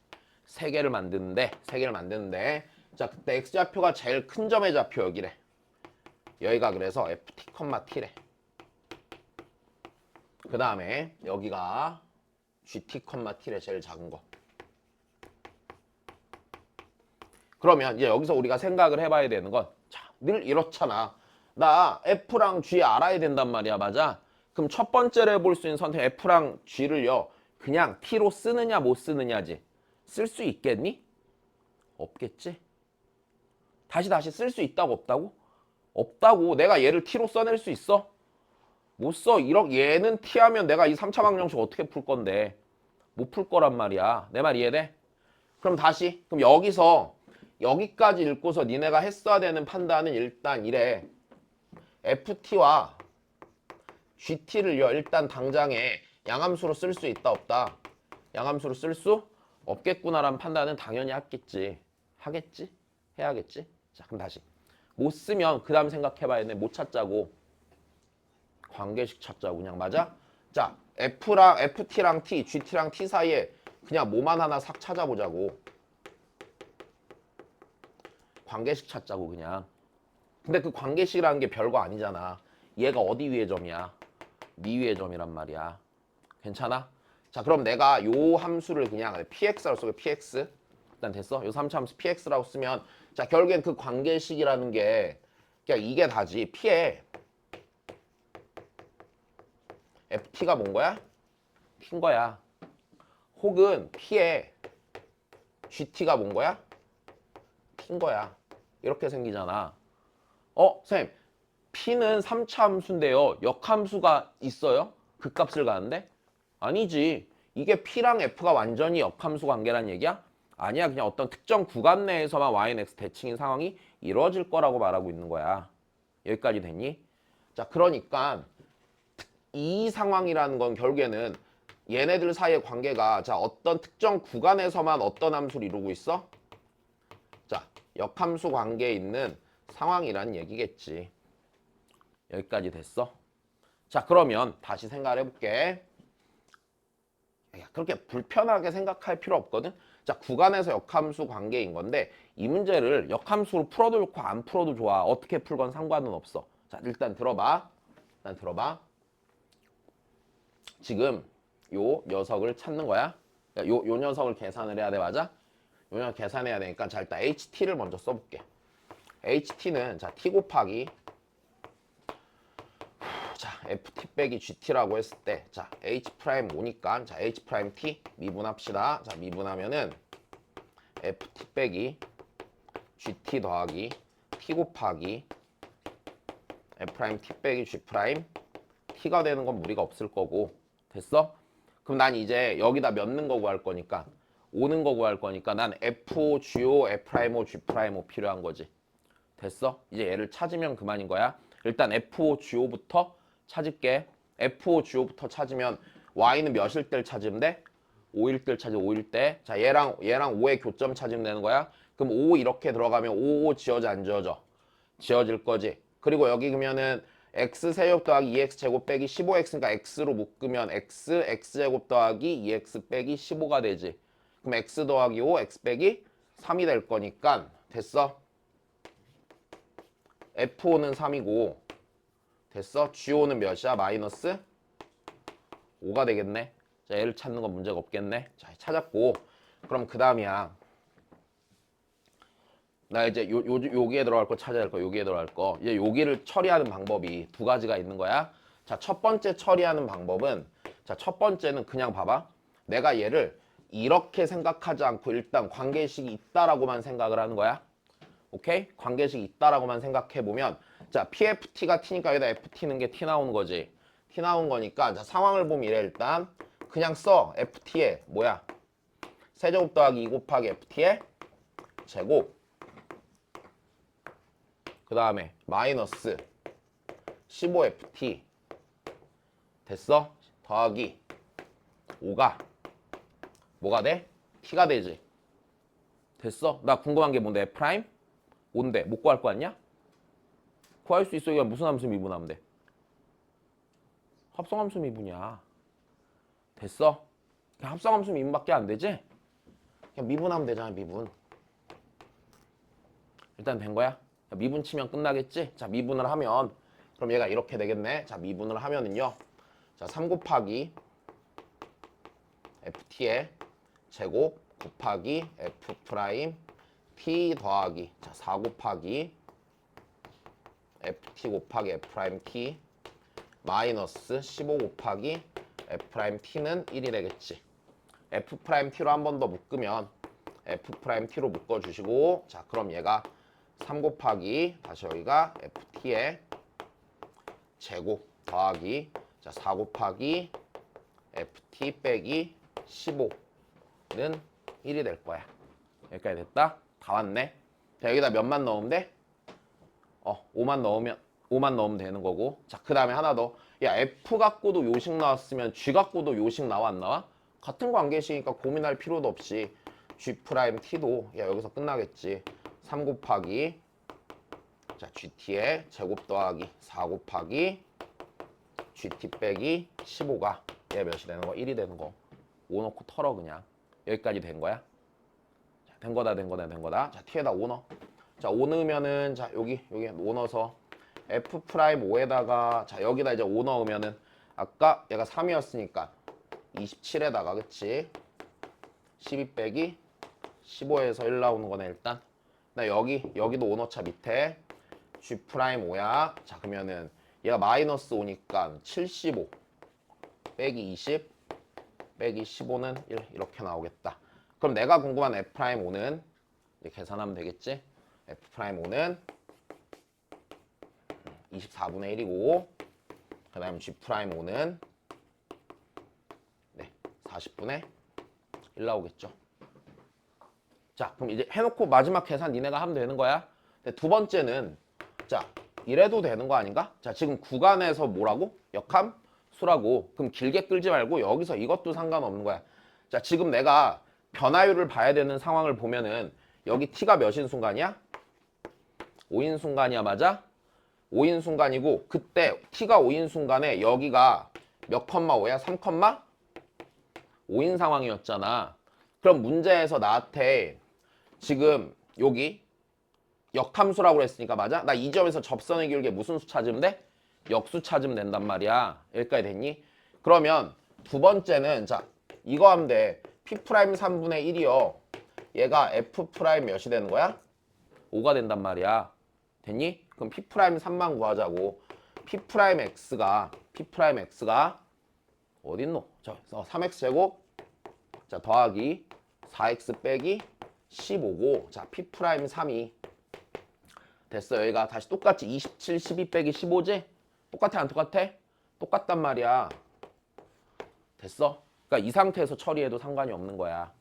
3개를 만드는데 자 그때 x좌표가 제일 큰 점의 좌표 여기래. 여기가 그래서 ft, t래. 그 다음에 여기가 gt, t래. 제일 작은 거. 그러면 이제 여기서 우리가 생각을 해봐야 되는 건 자, 늘 이렇잖아. 나 F랑 G 알아야 된단 말이야. 맞아? 그럼 첫 번째로 해볼 수 있는 선택 F랑 G를요. 그냥 T로 쓰느냐 못 쓰느냐지. 쓸 수 있겠니? 없겠지? 다시 쓸 수 있다고 없다고? 없다고. 내가 얘를 T로 써낼 수 있어? 못 써. 얘는 T 하면 내가 이 3차 방정식 어떻게 풀 건데. 못 풀 거란 말이야. 내 말 이해돼? 그럼 다시. 그럼 여기서 여기까지 읽고서 니네가 했어야 되는 판단은 일단 이래. FT와 GT를요. 일단 당장에 양함수로 쓸 수 있다 없다. 양함수로 쓸 수 없겠구나라는 판단은 당연히 하겠지. 하겠지? 해야겠지? 자 그럼 다시. 못 쓰면 그 다음 생각해봐야 돼. 못 찾자고. 관계식 찾자고 그냥. 맞아? 자 FT랑 T, GT랑 T 사이에 그냥 뭐만 하나 싹 찾아보자고. 관계식 찾자고 그냥. 근데 그 관계식이라는 게 별거 아니잖아. 얘가 어디 위의 점이야? 미 위의 점이란 말이야. 괜찮아? 자 그럼 내가 요 함수를 그냥 px라고 쓰고 px 일단 됐어? 요 3차 함수 px라고 쓰면 자 결국엔 그 관계식이라는 게 그냥 이게 다지. p에 ft가 뭔 거야? t인 거야. 혹은 p에 gt가 뭔 거야? t인 거야. 이렇게 생기잖아. 선생님 p는 3차 함수인데요. 역함수가 있어요? 극값을 가는데? 아니지. 이게 p랑 f가 완전히 역함수 관계란 얘기야? 아니야. 그냥 어떤 특정 구간 내에서만 y, x 대칭인 상황이 이루어질 거라고 말하고 있는 거야. 여기까지 됐니? 자, 그러니까 이 상황이라는 건 결국에는 얘네들 사이의 관계가 자 어떤 특정 구간에서만 어떤 함수를 이루고 있어? 자, 역함수 관계에 있는 상황이라는 얘기겠지. 여기까지 됐어? 자, 그러면 다시 생각을 해볼게. 그렇게 불편하게 생각할 필요 없거든. 자, 구간에서 역함수 관계인 건데 이 문제를 역함수로 풀어도 좋고 안 풀어도 좋아. 어떻게 풀건 상관은 없어. 자, 일단 들어봐. 지금 요 녀석을 찾는 거야. 요 녀석을 계산을 해야 돼. 맞아? 요 녀석 계산해야 되니까 자, 일단 HT를 먼저 써볼게. HT는 자, T 곱하기 자, FT 빼기 GT라고 했을 때 자, H 프라임 오니까 자, H 프라임 T 미분합시다. 자, 미분하면은 FT 빼기 GT 더하기 T 곱하기 F 프라임 T 빼기 G 프라임 T가 되는 건 무리가 없을 거고. 됐어? 그럼 난 이제 여기다 몇는 거 구할 거니까 오는 거 구할 거니까 난 F, GO, F 프라임 O, G 프라임 O 필요한 거지. 됐어? 이제 얘를 찾으면 그만인 거야. 일단 F5, GO부터 찾을게. F5, GO부터 찾으면 Y는 몇일 때를 찾으면 돼? 5일 때를 찾으면 5일 때. 자, 얘랑 5의 교점 찾으면 되는 거야. 그럼 5 이렇게 들어가면 5 지워져 안 지워져? 지워질 거지. 그리고 여기 그러면은 x 세제곱 더하기 2x 제곱 빼기 15x니까 x로 묶으면 x 제곱 더하기 2x 빼기 15가 되지. 그럼 x 더하기 5, x 빼기 3이 될 거니까 됐어? F5는 3이고 됐어? GO는 몇이야? 마이너스 5가 되겠네. 자, 얘를 찾는 건 문제가 없겠네. 자, 찾았고 그럼 그 다음이야. 나 이제 여기에 들어갈 거 찾아야 할 거, 여기에 들어갈 거. 이제 여기를 처리하는 방법이 두 가지가 있는 거야. 자, 첫 번째 처리하는 방법은, 자, 첫 번째는 그냥 봐봐. 내가 얘를 이렇게 생각하지 않고 일단 관계식이 있다라고만 생각을 하는 거야. 오케이? 관계식이 있다라고만 생각해 보면, 자, PFT가 T니까 여기다 FT는 게 T 나오는 거지. T 나온 거니까, 자, 상황을 보면 이래 일단 그냥 써. FT에 뭐야? 세제곱 더하기 2 곱하기 FT에 제곱, 그 다음에 마이너스 15FT 됐어? 더하기 5가 뭐가 돼? T가 되지. 됐어? 나 궁금한 게 뭔데? F'? 5인데 못 구할 거 아니야? 구할 수 있어. 이거 무슨 함수 미분하면 돼? 합성함수 미분이야. 됐어? 그냥 합성함수 미분밖에 안 되지? 그냥 미분하면 되잖아. 미분. 일단 된 거야? 미분 치면 끝나겠지? 자, 미분을 하면 그럼 얘가 이렇게 되겠네. 자, 미분을 하면은요. 자, 3 곱하기 FT의 제곱 곱하기 F 프라임 T 더하기, 자, 4 곱하기 FT 곱하기 F 프라임 T 마이너스 15 곱하기 F 프라임 T는 1이 되겠지. F 프라임 T로 한 번 더 묶으면 F 프라임 T로 묶어주시고, 자, 그럼 얘가 3 곱하기 다시 여기가 FT의 제곱 더하기, 자, 4 곱하기 FT 빼기 15는 1이 될 거야. 여기까지 됐다? 다 왔네. 자, 여기다 몇만 넣으면 돼? 5만 넣으면 되는 거고. 자, 그 다음에 하나 더. 야, F 갖고도 요식 나왔으면 G 갖고도 요식 나와 안 나와? 같은 관계식이니까 고민할 필요도 없이 G 프라임 T도 야, 여기서 끝나겠지. 3 곱하기 자, GT의 제곱 더하기 4 곱하기 GT 빼기 15가 얘 몇이 되는 거? 1이 되는 거. 5 넣고 털어 그냥. 여기까지 된 거야. 자, 된 거다. 자, T에다 5 넣어. 자, 5 넣으면은, 자, 여기 5 넣어서 F 프라임 5에다가, 자, 여기다 이제 5 넣으면은, 아까 얘가 3이었으니까 27에다가, 그치? 12 빼기 15에서 1 나오는 거네, 일단. 나 여기도 5 넣자, 밑에. G 프라임 5야. 자, 그러면은, 얘가 마이너스 5니까 75 빼기 20 빼기 15는 1 이렇게 나오겠다. 그럼 내가 궁금한 F 프라임 5는 계산하면 되겠지? F 프라임 5는 24분의 1이고, 그 다음에 G 프라임 5는 40분의 1 나오겠죠. 자, 그럼 이제 해놓고 마지막 계산 니네가 하면 되는 거야. 근데 두 번째는, 자, 이래도 되는 거 아닌가? 자, 지금 구간에서 뭐라고? 역함수라고. 그럼 길게 끌지 말고 여기서 이것도 상관없는 거야. 자, 지금 내가 변화율을 봐야 되는 상황을 보면은 여기 t가 몇인 순간이야? 5인 순간이야, 맞아? 5인 순간이고, 그때 t가 5인 순간에 여기가 몇 컴마 5야? 3 컴마 5인 상황이었잖아. 그럼 문제에서 나한테 지금 여기 역함수라고 그랬으니까 맞아? 나 이 점에서 접선의 기울기에 무슨 수 찾으면 돼? 역수 찾으면 된단 말이야. 여기까지 됐니? 그러면 두 번째는, 자, 이거 하면 돼. P 프라임 3분의 1이요. 얘가 F 프라임 몇이 되는 거야? 5가 된단 말이야. 됐니? 그럼 P 프라임 3만 구하자고. P 프라임 X가 어딨노? 자, 3X 제곱, 자, 더하기 4X 빼기 15고, 자, P 프라임 3이 됐어. 여기가 다시 똑같이 27, 12 빼기 15지? 똑같아, 안 똑같아? 똑같단 말이야. 됐어? 그러니까 이 상태에서 처리해도 상관이 없는 거야.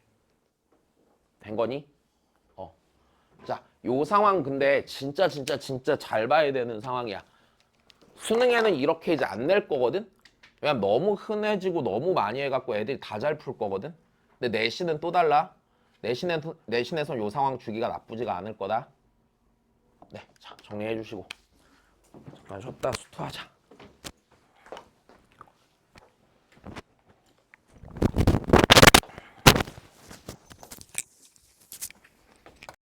된 거니? 자, 요 상황 근데 진짜 잘 봐야 되는 상황이야. 수능에는 이렇게 이제 안 낼 거거든? 왜냐면 너무 흔해지고 너무 많이 해갖고 애들이 다 잘 풀 거거든? 근데 내신은 또 달라. 내신에선 요 상황 주기가 나쁘지가 않을 거다. 네, 자, 정리해 주시고 잠깐 쉬었다 수투하자.